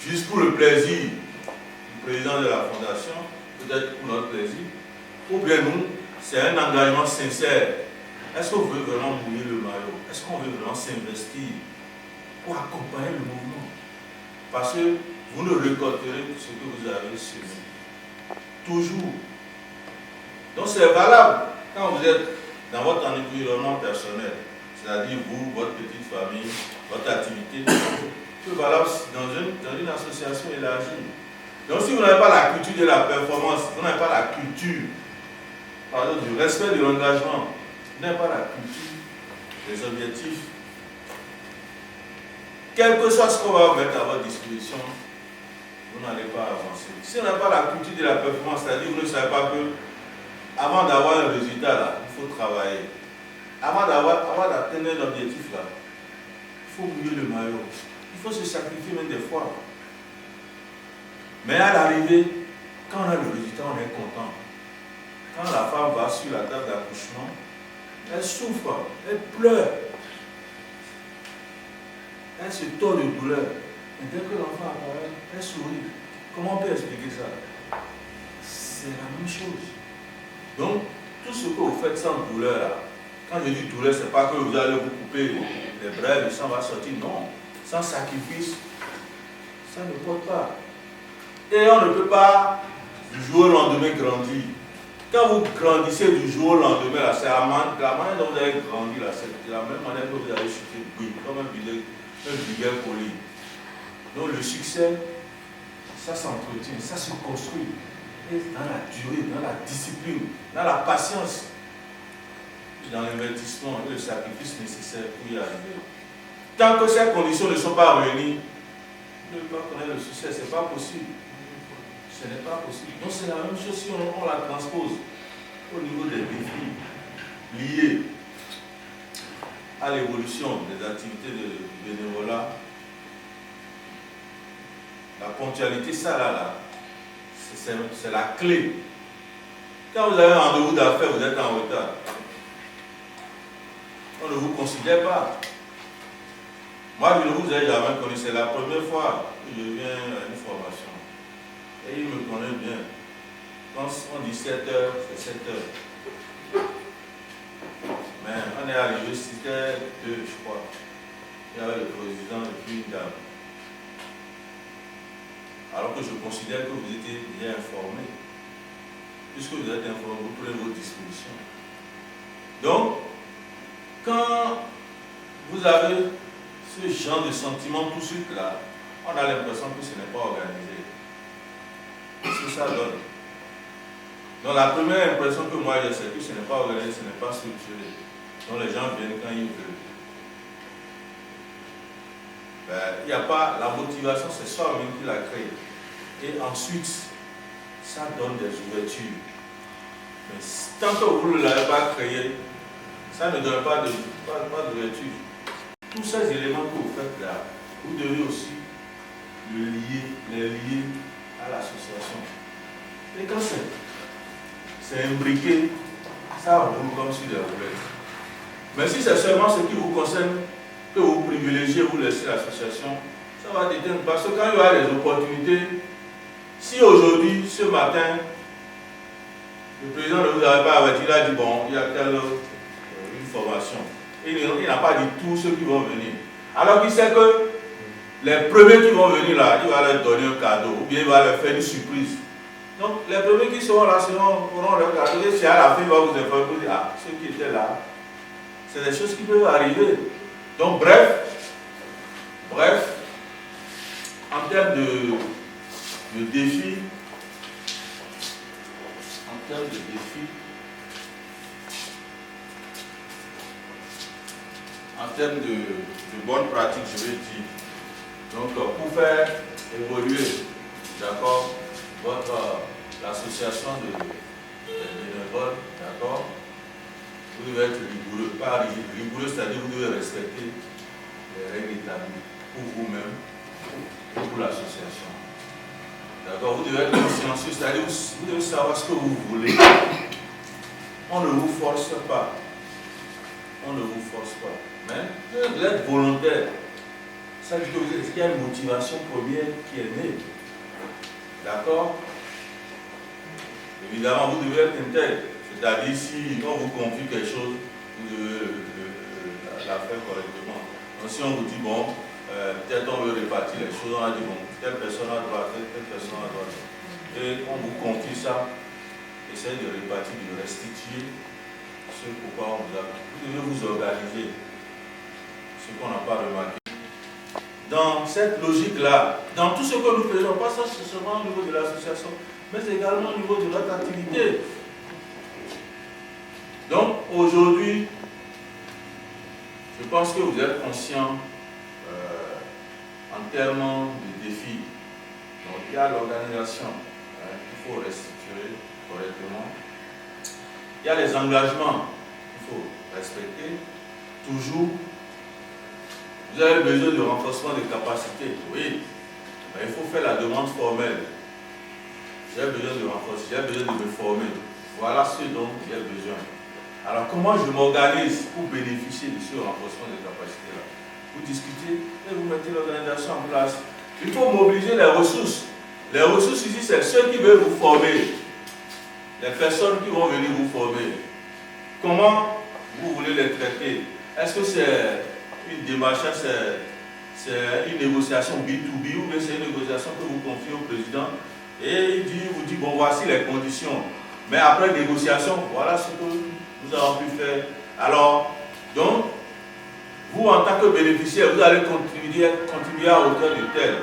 juste pour le plaisir du président de la fondation, peut-être pour notre plaisir, ou bien nous, c'est un engagement sincère? Est-ce qu'on veut vraiment mouiller le maillot? Est-ce qu'on veut vraiment s'investir pour accompagner le mouvement? Parce que vous ne récolterez que ce que vous avez semé. Toujours. Donc c'est valable quand vous êtes dans votre environnement personnel, c'est-à-dire vous, votre petite famille, votre activité. C'est valable dans une association élargie. Donc si vous n'avez pas la culture de la performance, vous n'avez pas la culture du respect de l'engagement, vous n'avez pas la culture des objectifs, quel que soit ce qu'on va mettre à votre disposition, vous n'allez pas avancer. Si on n'a pas la culture de la performance, c'est-à-dire que vous ne savez pas que avant d'avoir un résultat là, il faut travailler. Avant d'atteindre un objectif là, il faut mouiller le maillot. Il faut se sacrifier même des fois. Mais à l'arrivée, quand on a le résultat, on est content. Quand la femme va sur la table d'accouchement, elle souffre, elle pleure. Elle se tord de douleur. Et dès que l'enfant apparaît, elle sourit. Comment on peut expliquer ça? C'est la même chose. Donc, tout ce que vous faites sans douleur, là, quand je dis douleur, ce n'est pas que vous allez vous couper les bras, le sang va sortir. Non. Sans sacrifice, ça ne porte pas. Et on ne peut pas du jour au lendemain grandir. Quand vous grandissez du jour au lendemain, c'est la manière dont vous avez grandi, c'est la même manière que vous avez chuté, comme un billet collé. Donc le succès, ça s'entretient, ça se construit. Et dans la durée, dans la discipline, dans la patience, dans l'investissement et le sacrifice nécessaire pour y arriver. Tant que ces conditions ne sont pas réunies, vous ne pouvez pas connaître le succès, ce n'est pas possible. Ce n'est pas possible. Donc c'est la même chose si on la transpose au niveau des défis liés à l'évolution des activités de bénévolat. La ponctualité, ça là, c'est la clé. Quand vous avez un rendez-vous d'affaires, vous êtes en retard. On ne vous considère pas. Moi, je ne vous ai jamais connu. C'est la première fois que je viens à une formation. Et il me connaît bien. Quand on dit 7 heures, c'est 7 heures. Mais on est arrivé 6h02, je crois. Il y avait le président et puis une dame. Alors que je considère que vous étiez bien informé. Puisque vous êtes informé, vous prenez vos dispositions. Donc, quand vous avez ce genre de sentiment tout de suite là, on a l'impression que ce n'est pas organisé. C'est ce que ça donne. Donc la première impression que moi j'ai, c'est que ce n'est pas organisé, ce n'est pas structuré. Donc les gens viennent quand ils veulent. Il n'y a pas la motivation, c'est soi-même qui la crée. Et ensuite, ça donne des ouvertures. Mais tant que vous ne l'avez pas créé, ça ne donne pas d'ouverture. Tous ces éléments que vous faites là, vous devez aussi les lier à l'association. Et quand c'est imbriqué, ça roule comme sur des roulettes. Mais si c'est seulement ce qui vous concerne, que vous privilégiez, vous laissez l'association, ça va déteindre. Parce que quand il y aura des opportunités, si aujourd'hui, ce matin, le président ne vous avait pas averti, il a dit bon, il y a une formation. Il n'a pas dit tous ceux qui vont venir. Alors qu'il sait que les premiers qui vont venir là, il va leur donner un cadeau, ou bien il va leur faire une surprise. Donc les premiers qui seront là auront leur cadeau, et si à la fin il va vous informer, vous dire, ah, ceux qui étaient là, c'est des choses qui peuvent arriver. Donc bref, en termes de défis, en termes de bonnes pratiques, je vais dire. Donc, pour faire évoluer, d'accord, l'association de bénévoles, d'accord, vous devez être rigoureux, pas rigoureux, c'est-à-dire que vous devez respecter les règles établies pour vous-même et pour l'association. D'accord, vous devez être consciencieux, c'est-à-dire que vous devez savoir ce que vous voulez. On ne vous force pas. On ne vous force pas. Mais vous êtes volontaire. Ça veut dire qu'il y a une motivation première qui est née. D'accord? Évidemment, vous devez être intègre. C'est-à-dire, si on vous confie quelque chose, vous devez la faire correctement. Donc, si on vous dit, bon, peut-être on veut répartir les choses, on a dit, bon, telle personne à droite, telle personne à droite. Et on vous confie ça, essayez de répartir, de restituer ce pourquoi on vous a. Vous devez vous organiser. Ce qu'on n'a pas remarqué. Dans cette logique-là, dans tout ce que nous faisons, pas ça seulement au niveau de l'association, mais également au niveau de notre activité. Donc, aujourd'hui, je pense que vous êtes conscients en termes de défis. Donc, il y a l'organisation qu'il faut restituer correctement. Il y a les engagements qu'il faut respecter. Toujours, vous avez besoin de renforcement des capacités. Oui, mais il faut faire la demande formelle. J'ai besoin de renforcer, j'ai besoin de me former. Voilà ce dont j'ai besoin. Alors, comment je m'organise pour bénéficier de ce renforcement des capacités-là? Vous discutez et vous mettez l'organisation en place. Il faut mobiliser les ressources. Les ressources ici, c'est ceux qui veulent vous former. Les personnes qui vont venir vous former. Comment vous voulez les traiter? Est-ce que c'est une démarche, c'est une négociation B2B ou bien c'est une négociation que vous confiez au président et il vous dit, bon, voici les conditions. Mais après négociation, voilà ce que nous avons pu faire. Alors, donc, vous en tant que bénéficiaire, vous allez contribuer à hauteur de tel.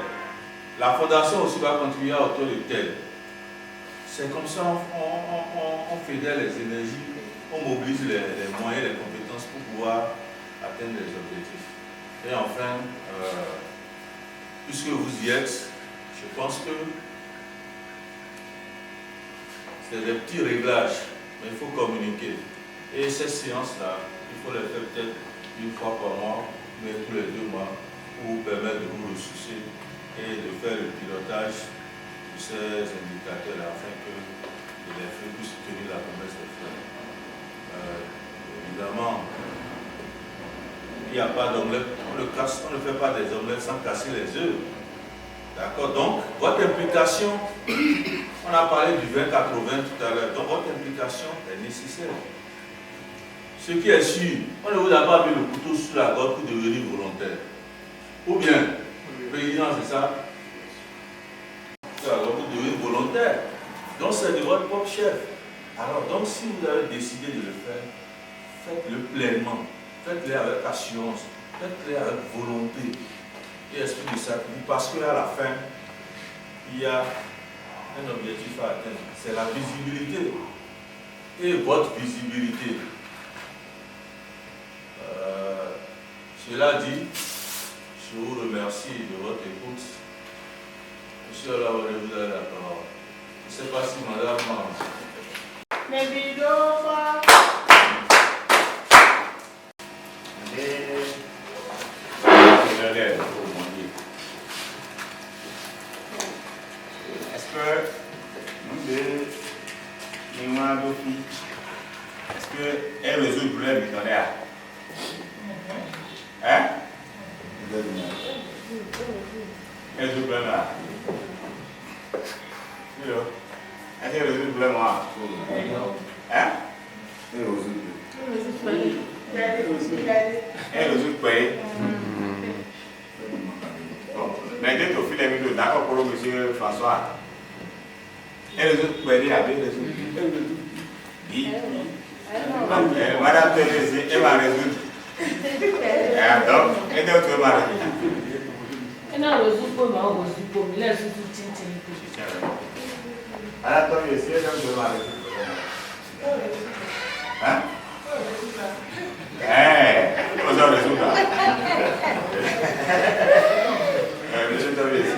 La fondation aussi va contribuer à hauteur de tel. C'est comme ça on fédère les énergies, on mobilise les moyens, les compétences pour pouvoir atteindre les objectifs. Et enfin, puisque vous y êtes, je pense que c'est des petits réglages, mais il faut communiquer. Et ces séances-là, il faut les faire peut-être une fois par mois, mais tous les 2 mois, pour vous permettre de vous ressourcer et de faire le pilotage de ces indicateurs afin que les flux puissent tenir la promesse des flux. Évidemment, il n'y a pas d'omelette, on ne fait pas des omelettes sans casser les œufs. D'accord? Donc, votre implication, on a parlé du 20-80 tout à l'heure, donc votre implication est nécessaire. Ce qui est sûr, on ne vous a pas mis le couteau sous la gorge pour devenir volontaire. Ou bien, le président, c'est ça? Vous devenez volontaire. Donc, c'est de votre propre chef. Alors, donc, si vous avez décidé de le faire, faites-le pleinement. Faites-le avec assurance. Faites-le avec volonté et esprit de sacrifice. Parce qu'à la fin, il y a un objectif à atteindre. C'est la visibilité. Et votre visibilité. Cela dit, je vous remercie de votre écoute. Monsieur Olawale, vous avez la parole. Je ne sais pas si madame... Est-ce que nous est-ce qu'elle résout le problème missionnaire? Hein? Elle résout le problème là? Est-ce qu'elle résout le problème là? Hein? Elle résout le problème. Bon, mais dès que tu files les vidéos, d'accord pour monsieur François. Elle résout le problème avec les autres. Oui. Madame Thérèse, elle va résoudre. Donc, elle est autre mari. Elle n'a résoudre pas, mais on résout pas. Mais là, je suis tout tintin. Alors, toi, ici, elle est autre mari. Hein? Vous avez résoudre. Monsieur Thérèse.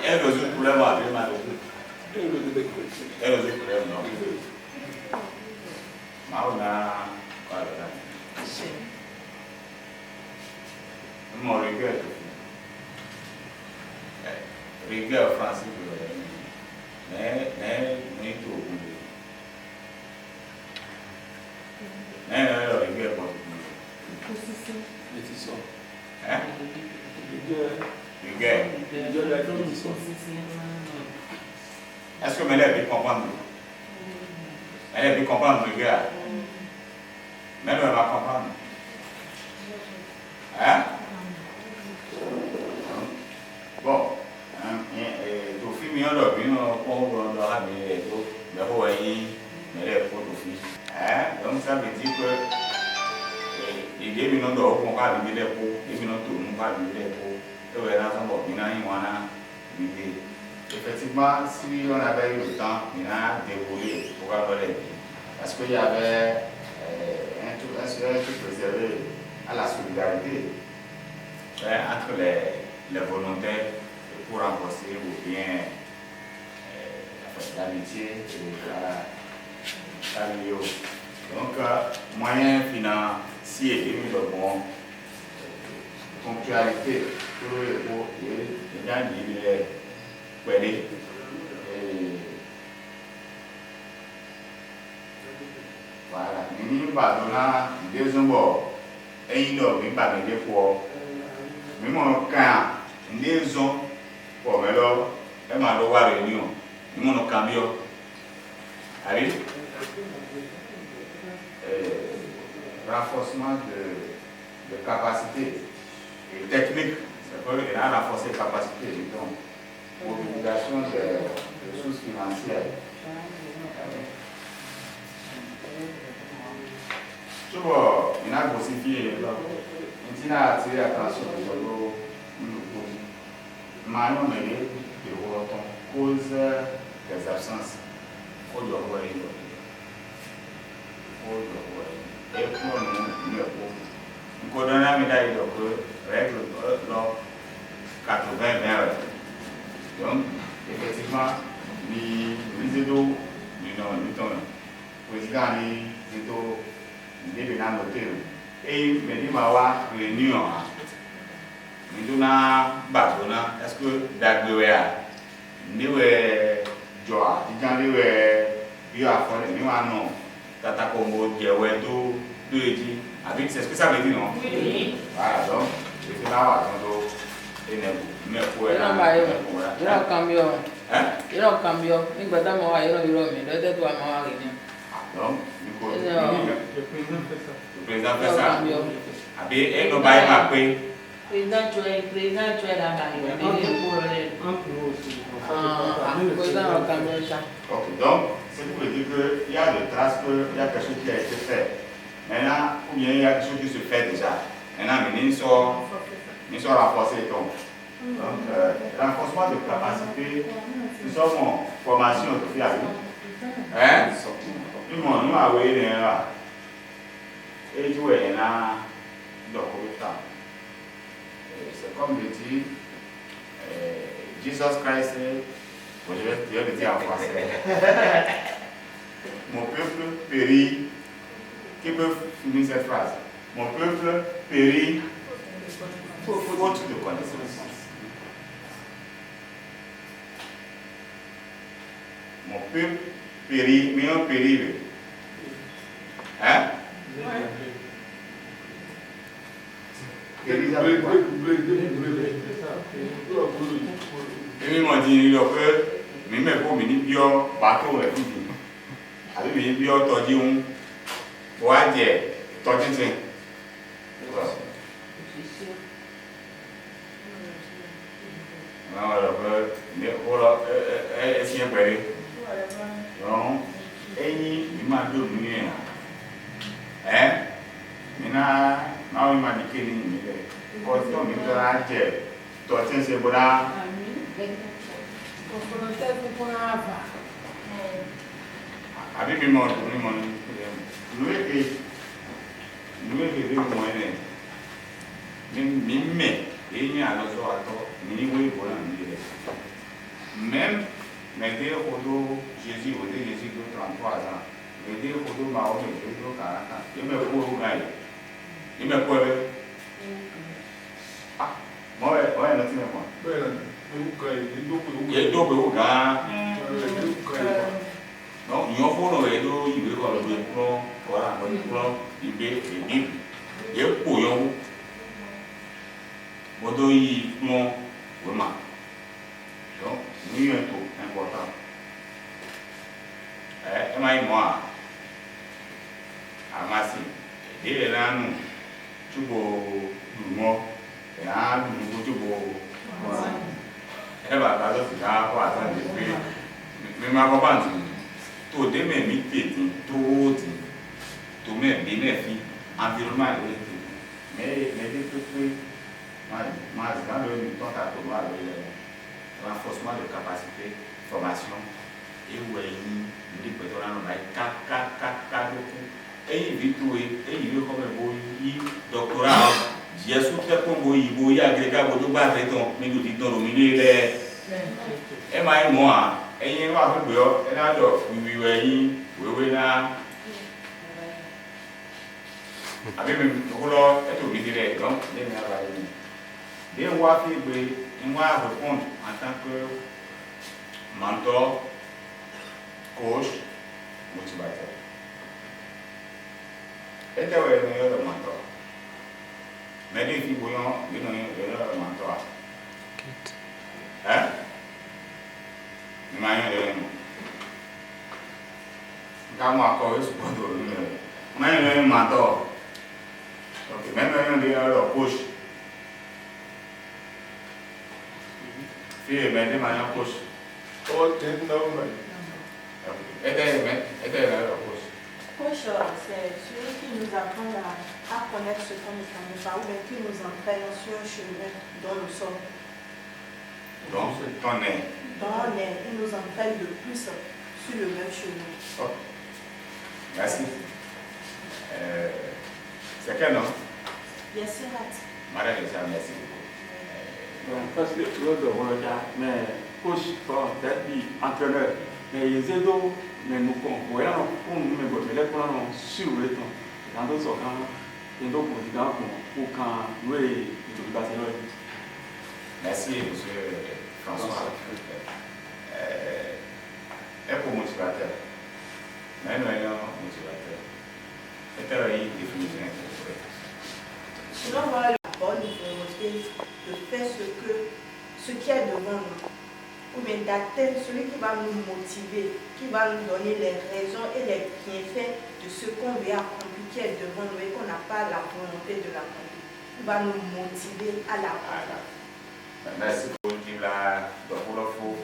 Elle résout le problème avec le mari. Elle résout le problème, non? Mauna, voilà. Mon rigueur, rigueur français, mais tout. Mais Hein? Le gars. Est-ce que Mélève peut comprendre? Elle peut comprendre le gars. Mais elle va comprendre. Hein? Bon. Tout film, il y a un film, on aura mis le Hawaii, mais les photos filles. Donc ça veut dire que les 2 minutes d'or, on va vider les pots, 2 minutes d'or, on va vider les pots. Et là, ça va vider. Effectivement, si on avait eu le temps, on a déroulé pour avoir les vies. Parce qu'il y avait un truc réservé à la solidarité entre les volontaires pour renforcer ou bien l'amitié et la milieu. Donc, moyen financier, développement, ponctualité, pour les gens qui les voilà, nous avons des zones et nous avons des fois, nous avons des zones pour me et ma réunion, nous avons camion. Allez, renforcement de capacité et technique, c'est pour renforcer la capacité, donc mobilisation des ressources financières. Souvent, il y a aussi il a attiré l'attention de l'eau. Maintenant, on cause des absences. Il faut le voir. Et pour nous, nous avons donné la médaille de règle 80 heures. Donc, effectivement, nous président de la noté. Et nous avons réunion. Nous avons est-ce que Dagbéa, nous avons Joa, nous avons Tata Combo, Diawedo, avec c'est ce que ça veut dire, non? Oui. Voilà, donc, c'est là où il y a un camion. Il y a un camion. Il y a un donc, le président fait ça. Et nous avons pris. Donc, c'est pour dire qu'il y a des traces, qu'il y a quelque chose qui a été fait. Maintenant, ou bien il y a quelque chose qui se fait déjà. Maintenant, nous sommes renforcés. Donc, renforcement de capacité, nous sommes en formation de fiable. Hein? Nous avons eu et joué là dans le temps. C'est comme je dis, Jesus Christ, je vais le dire en français. Mon peuple périt. Qui peut finir cette phrase? Mon peuple périt faute de connaissance. Mon peuple périt, mais on périt. Hein? Et ils m'ont dit que mais pour venir bio bateau avec lui. Avec venir bio tordi on va dire tordi c'est. Alors mais voilà est-ce qu'il y a pas non et il m'a donné hein maintenant il m'a dit qu'il quand on me a dit tordi c'est voilà avec mes mots, nous même Jésus, Jésus de 33 ans, Jésus de Mahomet, Jésus de 40 ans, il me faut gagner. Il me faut moi, il y a d'autres gars. Donc, il y a un peu de il veut le plan, voilà, le plan, il veut ye kpo yon bodo yi plomb vraiment. Donc nous un taux important. Moi amasi et là nous tu go du mo et là nous tu go va c'est là quoi attendre depuis mais ma comprendre tout de mes métiers tout tout mes bien fi environnement mais depuis moi dans le temps à tout moi renforcement de capacité formation et où est ni pétrole non ba ka et vitu et il comme bo yi doctorat Jésus te ko bo yi agrégé bo do ba reton mi do di don dominer les e mai moi e yin wa fun bo e na do wi yin we na abi mi ko lo e to bi dire donc les mi aba yi de wa fi gbe moi répondre en tant que mentor, coach, motivateur. Et tu es le mentor. Mais les filles, ils ont le mentor. Hein? Nous m'avons dit, quand moi, je suis un mentor. Ok, maintenant, il y a le coach. Fille, mais de coach. Oh, c'est normal. Coach, c'est celui qui nous apprend à connaître ce qu'on ne connaît pas, ou bien qui nous entraîne sur un chemin dont nous sommes. Donc, ton est. Il nous entraîne de plus sur le même chemin. Oh. Merci. C'est quel nom? Yassirat. Madame Issa, merci beaucoup. Donc, parce que l'autre voilà, mais coach, peut-être entraîneur, mais ils aident, mais nous voyons pour nous, mais les plans sur le temps. Dans d'autres cas, il y a d'autres présidents pour quand nous et passer là. Merci, monsieur François. Et pour motivateur, maintenant, motivateur. C'est une définition. Selon moi, la bonne volonté de faire ce qui est devant nous, ou bien d'atteindre celui qui va nous motiver, qui va nous donner les raisons et les bienfaits de ce qu'on veut accomplir, qui est devant nous et qu'on n'a pas la volonté de l'accomplir. Il va nous motiver à l'accomplir. Merci pour dire là, pour le faux.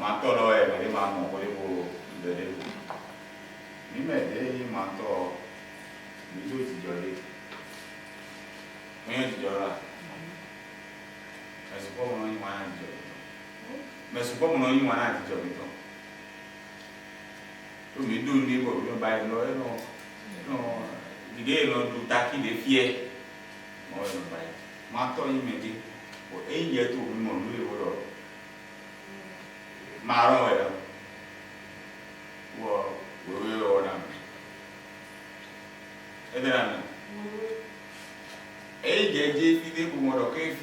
Mentor, mais les mamans, pour le début. Lui, mais des mentors, lui, il dit, mais c'est pas mon nom, mais c'est pas mon nom, il m'a dit job. Tu me donnes pour me bailler, non, l'idée non tout à qui est fier. Moi, je me baille. Mentor, il me dit, et il y a tout le monde, lui, marron, oui, et de là, et j'ai fini pour moi, donc, et oui,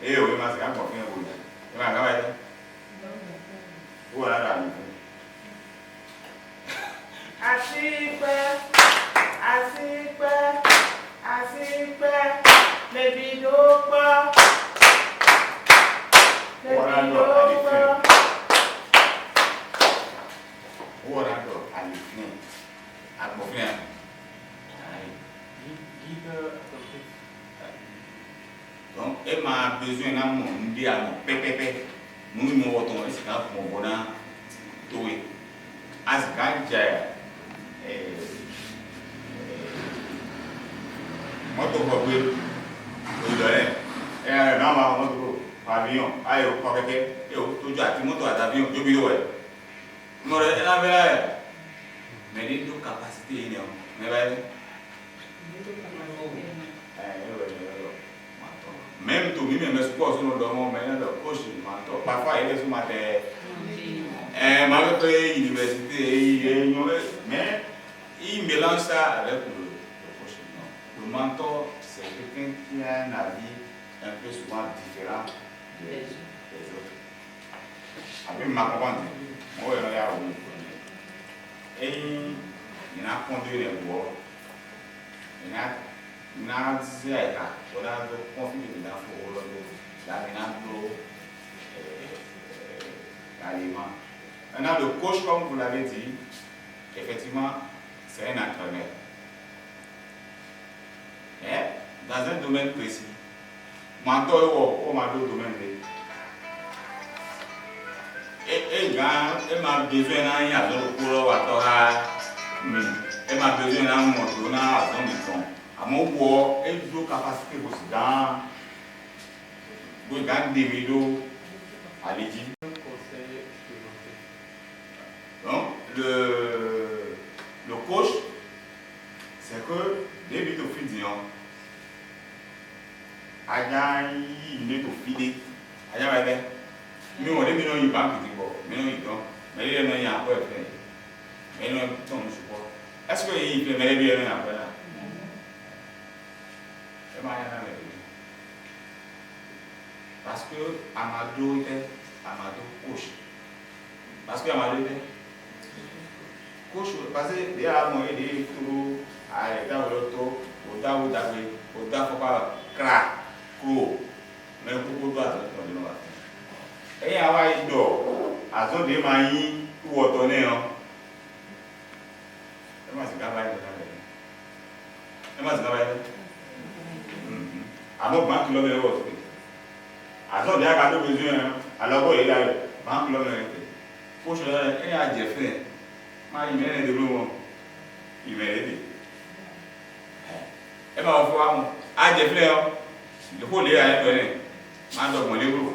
mais c'est un peu bien, oui. Et ma camarade, voilà, les vidéos, donc, elle m'a besoin d'un monde, nous pépé, nous nous votons, c'est là pour mon bonheur, tout est. Asgard, moi, je avion, mais les deux capacités, même tout, même le sport, nous dormons maintenant le coach, parfois il est sur ma tête. Malgré l'université, mais il mélange ça avec le coach. Le mentor, c'est quelqu'un qui a un avis un peu souvent différent des autres. Après, ma comprendre, moi, il y a un et il a conduit les bois, il a na ziaika wala do conflit na fo wala do la mina do aliment. Maintenant le coach, comme vous l'avez dit, effectivement c'est un entraîneur. Et dans un domaine précis, mentor ou dans domaine et m'a besoin d'un y a de couleur à toi, et m'a besoin d'un moto à son mission. À mon corps, et deux capacités aussi dans le gang des vidéos à l'équipe. Donc, le coach, c'est que David au fil d'yon, il est au fil, mais on est maintenant il va petit peu, mais non il donne, mais il est maintenant il y a un peu fait, mais non il tombe support. Est-ce qu'il fait mais bien un peu là? Parce que Amadou était Amadou coach. Parce que Amadou était coach, parce que il y a moyen de tout à l'état de l'auto, au tas où d'aller, au tas faut pas crack, gros, mais beaucoup de choses dans le monde. Et il y a un ido, à zone de maïs ou autonome. Et moi c'est gabaye de ça. Et moi c'est gabaye. À mon banque le meilleur aussi. À zone de à besoin, alors il y a banque le meilleur. Coach là, il y a des frères. Il m'a aidé de l'eau. Il m'a aidé. Et bien, on voit, à des fleurs, il faut les aller donner. Maintenant, on les voit.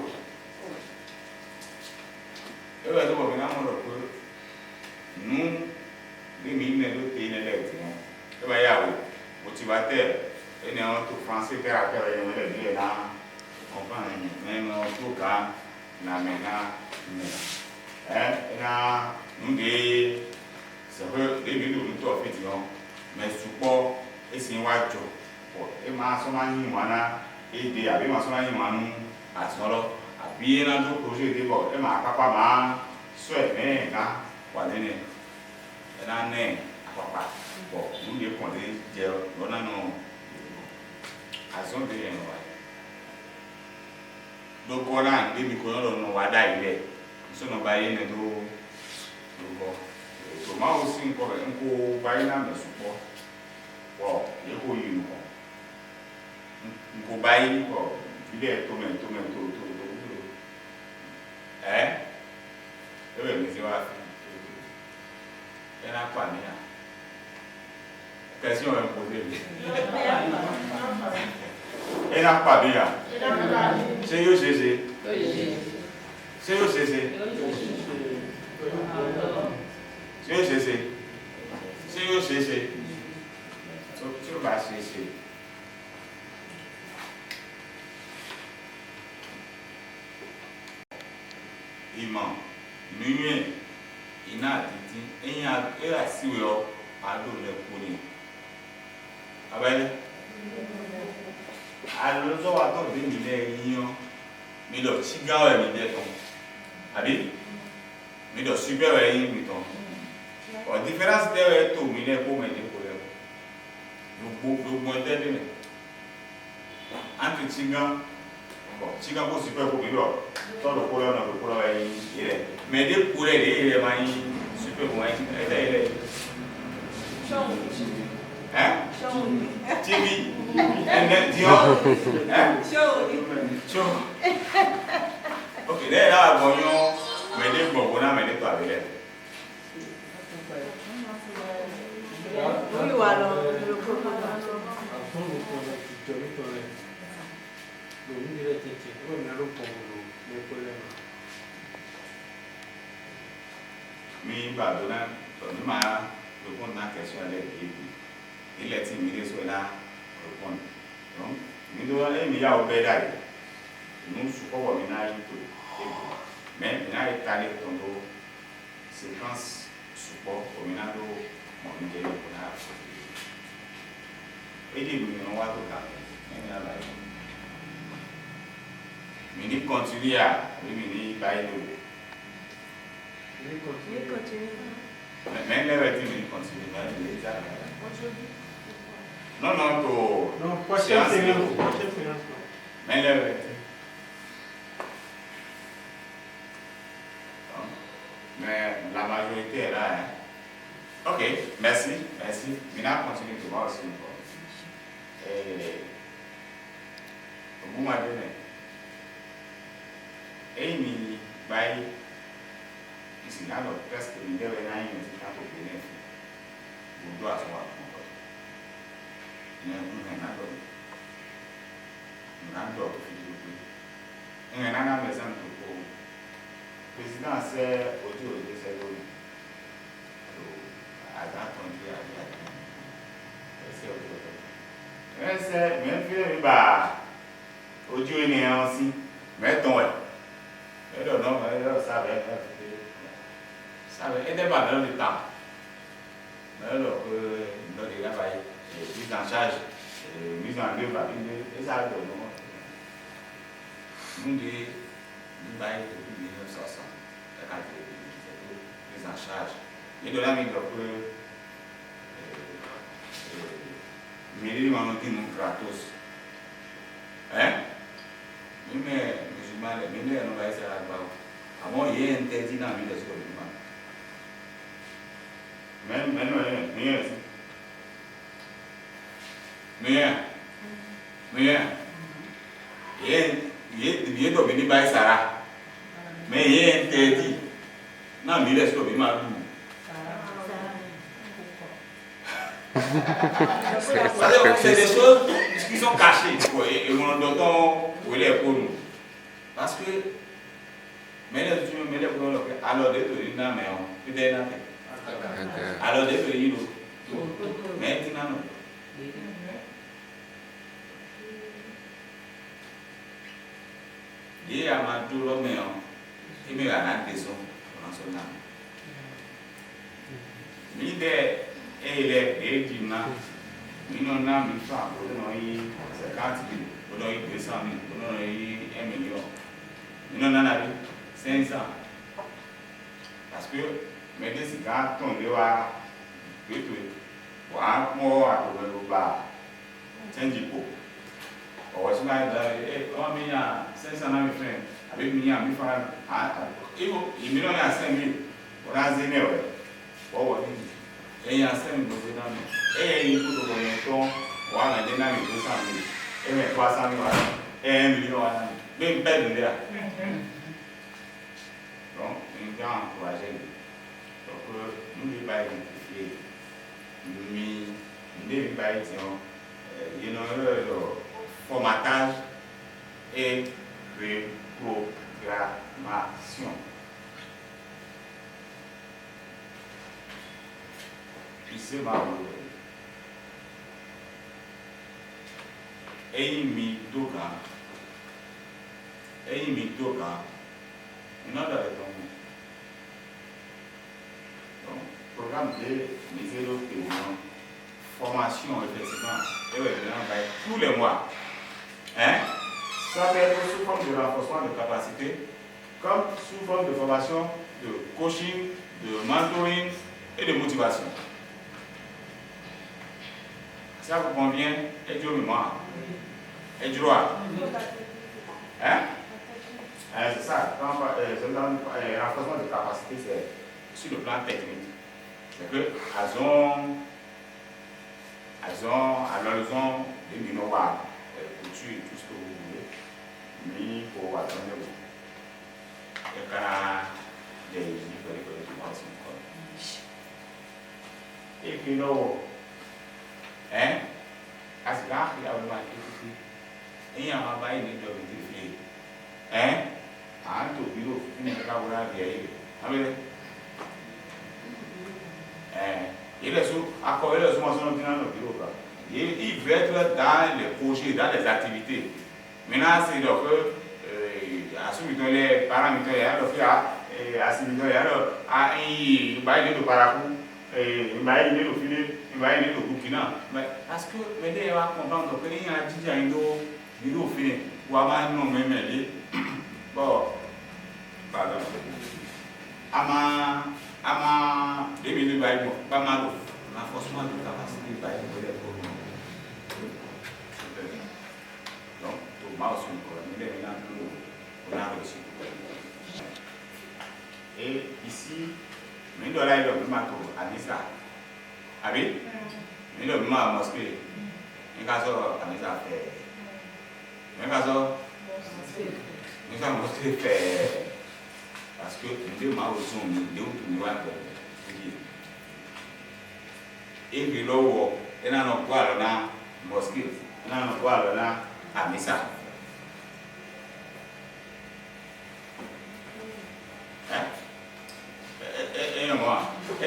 Et bien, on va nous, les militaires de pays, les élections. Et bien, il y a un motivateur. Et nous avons tout français, qui a été là. On prend même tout cas, la maintenant. Et là, nous des. C'est que les vidéos nous ont fait, mais support et c'est un wajo. Et ma sommanie, voilà, et des avis, ma sommanie, nous, à ce moment-là, à bien dans le projet de bord, et ma papa m'a souhaité, mais, là, voilà, et là, né, à papa. Bon, nous, les points de dire, on a nos. À son de rien, donc, on a des micros, on va d'ailleurs, ils sont en baillant de moi aussi, on va y aller dans le support. Bon, il faut y aller. On va y aller. Il est tout. Hein? Oui, mais c'est vrai. Il n'y a pas de question à poser. Il n'y a pas de c'est où c'est. C'est où c'est. C'est tu vas chercher. Il ment. Nuit, il n'a dit, il y a si à donner pour lui. Alors, nous avons des milliers mais le cigare est milliers. Mais le super est milliers. La différence est tout, mais il est pour m'aider pour eux. Nous moins d'aider. Entre Tigan, bon, Tigan pour super pour lui, tant le couleur dans le couleur il est. Mais des couleurs, il est super pour moi. Hein? TV. Dion. Hein? Show. Ok, là, voyons, mais des bons, mais des pas avec. Oui, ou alors le mi pardonne, ma répondre à la question il est timide sur la répondre. Donc, nous devons aller mieux au pédale. Nous supportons le ménage mais il y a étalé ton dos séquence support au ménage mon idée pour la et des nous on va tout là mais il continue à lui bailler mais les vêtements continuent à les Non, non, pour. Non, prochaine séance. Mais le. Mais la majorité est là. Hein. Ok, merci, merci. Maintenant, continue de voir aussi. Et. Vous m'avez donné. Et il m'a dit. Ici, là, presque, il y avait un temps pour venir. Vous doit avoir. Président, c'est autour de ces zones. C'est même fait, bah, audio est aussi. Mais ton, mais non, ça va aider pas dans le temps. Mais alors, dans les travail, mise en charge, mise en œuvre, et ça donne. Nous disons, nous baillons depuis 1960, la mise en charge. Et de là, il faut minimum gratos. Hein? Mais musulmans, les mineurs n'ont pas essayé à la bas. À moi, il y a interdit dans la vie de ce gouvernement. Même meilleur. Il est dominé par Sarah. Mais il est interdit. Non, mais il est dominé par nous. C'est des choses qui sont cachées. Et on entend où il est pour nous. Parce que, alors, alors, mais non. Et à ma tour, il me a un maison dans son âme. L'idée est qu'il n'a pas mis ça pour nous 50 000, pour nous 200 000, pour nous 1 million. Nous n'en avons 500. Parce que, mais si quand on est à pour un mot à le bas, c'est un dépôt. On va se mettre on a mis 500 000 francs, avec 1 000 francs. Il me donne 5 000 pour un zéné. Et il y a 5 000 pour et il faut que on a 200 000, et 300 000, et 1 million. Même pas de l'air. Donc, nous avons encouragé. Donc, nous ne devons pas identifier. Nous ne devons pas identifier. Formatage et reprogrammation. Ici, ma donc, programme de mise formation, effectivement, tous les mois. Hein? Ça peut être sous forme de renforcement de capacité, comme sous forme de formation, de coaching, de mentoring et de motivation. Ça vous convient? Et du mémoire. Et du droit. Hein? C'est ça. Le renforcement de capacité, c'est sur le plan technique. C'est que, à l'horizon des minoirs, pour tuer tout ce que vous voulez, mais pour attendre vous. Et quand il y a des et puis non, hein, à ce là, il y a un mal écouté, et il y a un bail de vérifier, hein, à un tout bureau, il n'est pas là vieillir, avec il est sous, à quoi il est sous dans le bureau, il veut être dans les projets, dans les activités. Maintenant, c'est donc à ce moment les parents, il y a le fait à ce moment il va aller au parapluie. Il va aller au filet, il va aller au Burkina. Parce que, mais il va comprendre que il y a déjà une vidéo finie, ou avant nous même bon, pardon. À ma 2000 pas mal renforcement de capacité pour il est maintenant on a reçu. Et ici, mais dans là, il y a le matin à Nissa. Ah oui? Il y a le matin à mosquée. Il y a à Nissa fait. Il y a mosquée fait. Parce que nous avons aussi un vidéo qui nous a fait. Et puis là, il y a un quoi dans la mosquée. Il y a un quoi dans la Nissa. Et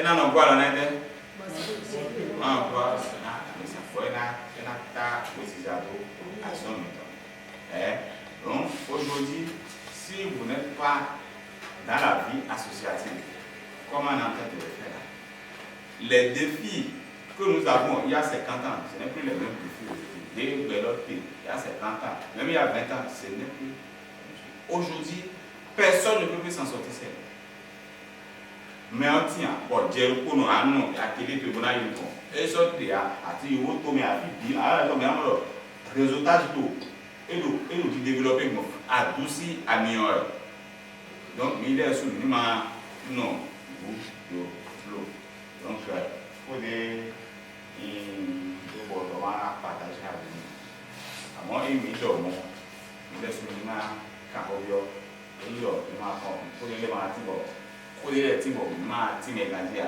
non, on voit là, on voit mais ça fait donc aujourd'hui, si vous n'êtes pas dans la vie associative, comment on est en train de le faire? Les défis que nous avons il y a 50 ans, ce n'est plus les mêmes défis. Il y a 50 ans, même il y a 20 ans, ce n'est plus. Aujourd'hui, personne ne peut plus s'en sortir seul. Mais on tient, bon, Dieu le connaît, non, il y a quelqu'un qui est bon à une fois. Et ça, il y a des gens qui ont des résultats et nous développer adouci, améliorer. Donc, il est sous le non, donc, il faut partager avec nous. À moi, il est sous le carobio, il est pour les maladies. Pour les petits mots, ma petite mélodie à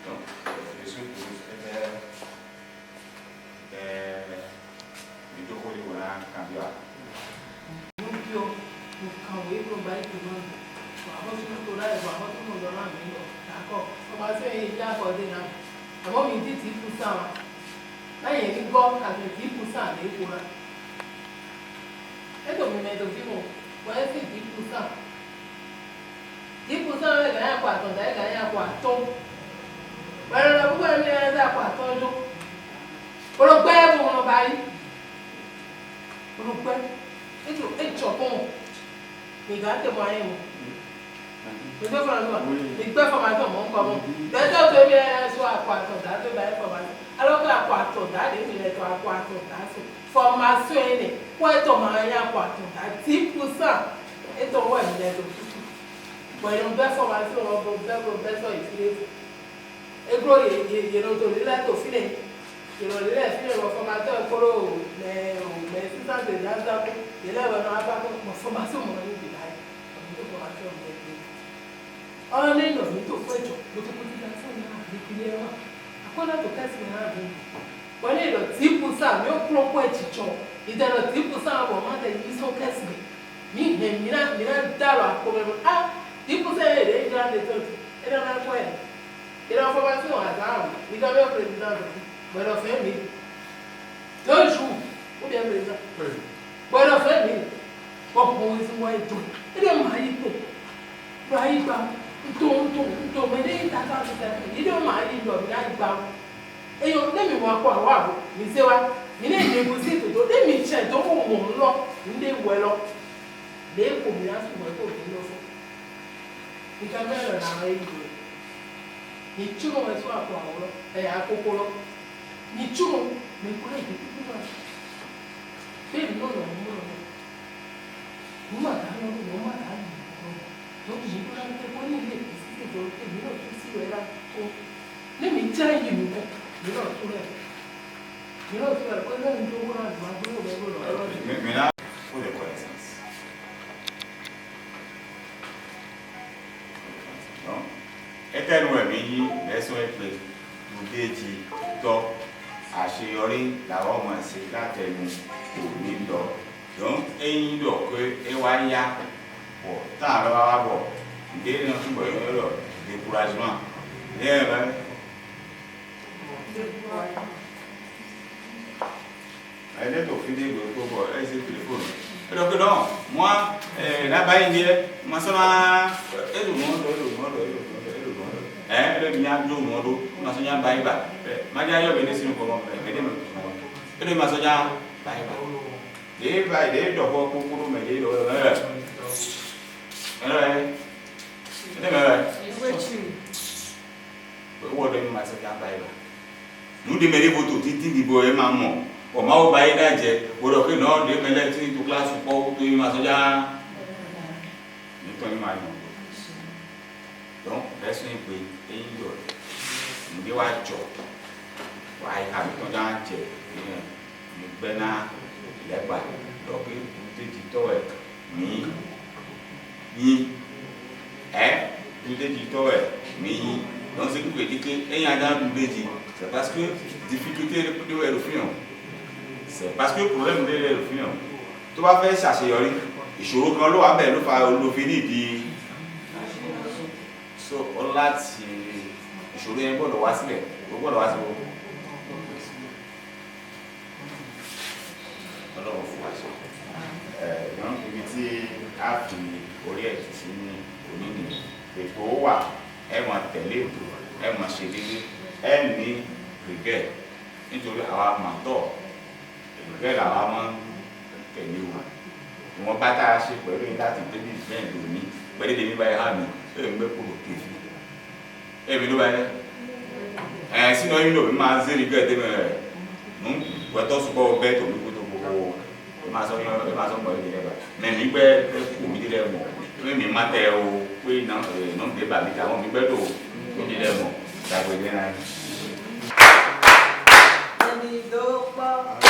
donc, je suis pour le dos de la cambia. Maintenant, pour les connaissances. Donc, éternellement, laissons être nous dédier donc àṣeyọrí làwọn ọmọ ẹ̀sìn látẹnu òní lọ. Donc, eyín lọ pé ẹ wá yá bọ̀ tá a lọ wá bọ̀ ìdílé náà túbọ̀ yọ lọ découragement. Ní ẹ̀rọ elle au fini pour essayer de téléphone. Donc non, moi, là-bas, il y a ma soeur, et le monde, le bien du monde, ma soeur, baïba. Ma gare, il y a des signes comme et le ma soeur, baïba. Des baïbes, de quoi pour me dire, nous démêlons votre titre, dit, maman. o ma o ba yi da je o ro ke no de mele ti to class po to yi ma so ja ni to ni ma ni donc laisse un peu et yo ni wa jo wa yi ka to ja je ni gbe na le gba do pe ti to e ni tout est dit toi mais donc c'est pour dire que il y a dans le dit c'est parce que difficulté de le fion c'est parce que problème de le fion tu vas faire chercher yori ìṣòro kan ló wà bẹ́ẹ̀ ló fa ló fi ní di so all that ìṣòro yẹn gbọ́dọ̀ wá sílẹ̀ ó gbọ́dọ̀ wá sílẹ̀ Ọlọ́run fún wa ṣe non ibi tí a fi orí ẹ̀ sí ní òní ni ètò wà ẹ máa tẹ̀lé ètò ẹ máa ṣe déédéé ẹ ní rìgẹ́ nítorí àwa máa tọ̀ rìgẹ́ làwa máa ń tẹ̀lé o ìwọ̀n bá tá a ṣe pẹ̀lú yín láti débi bẹ́ẹ̀ lóní pẹ̀lú èdè mi báyìí hàn mí ẹ̀ ń gbé kúrò kéfì ẹ̀ mi ló báyìí ẹ̀ sínú ẹ̀yìn lòmí máa ń zé rìgẹ́ débi rẹ̀ wẹ́tọ́ sùpọ̀ bẹ́ẹ̀ tòmí kó tó gbogbo máa sọ pẹ̀lú ìdílé bá mẹ́mí gbẹ́ omi dílé mọ̀ mẹ́mí má tẹ o pé náà gbé bàbí ta wọn mi gbẹ́ tó o dílé mọ̀ dàgbé dé náà. Ẹni tó pọ̀.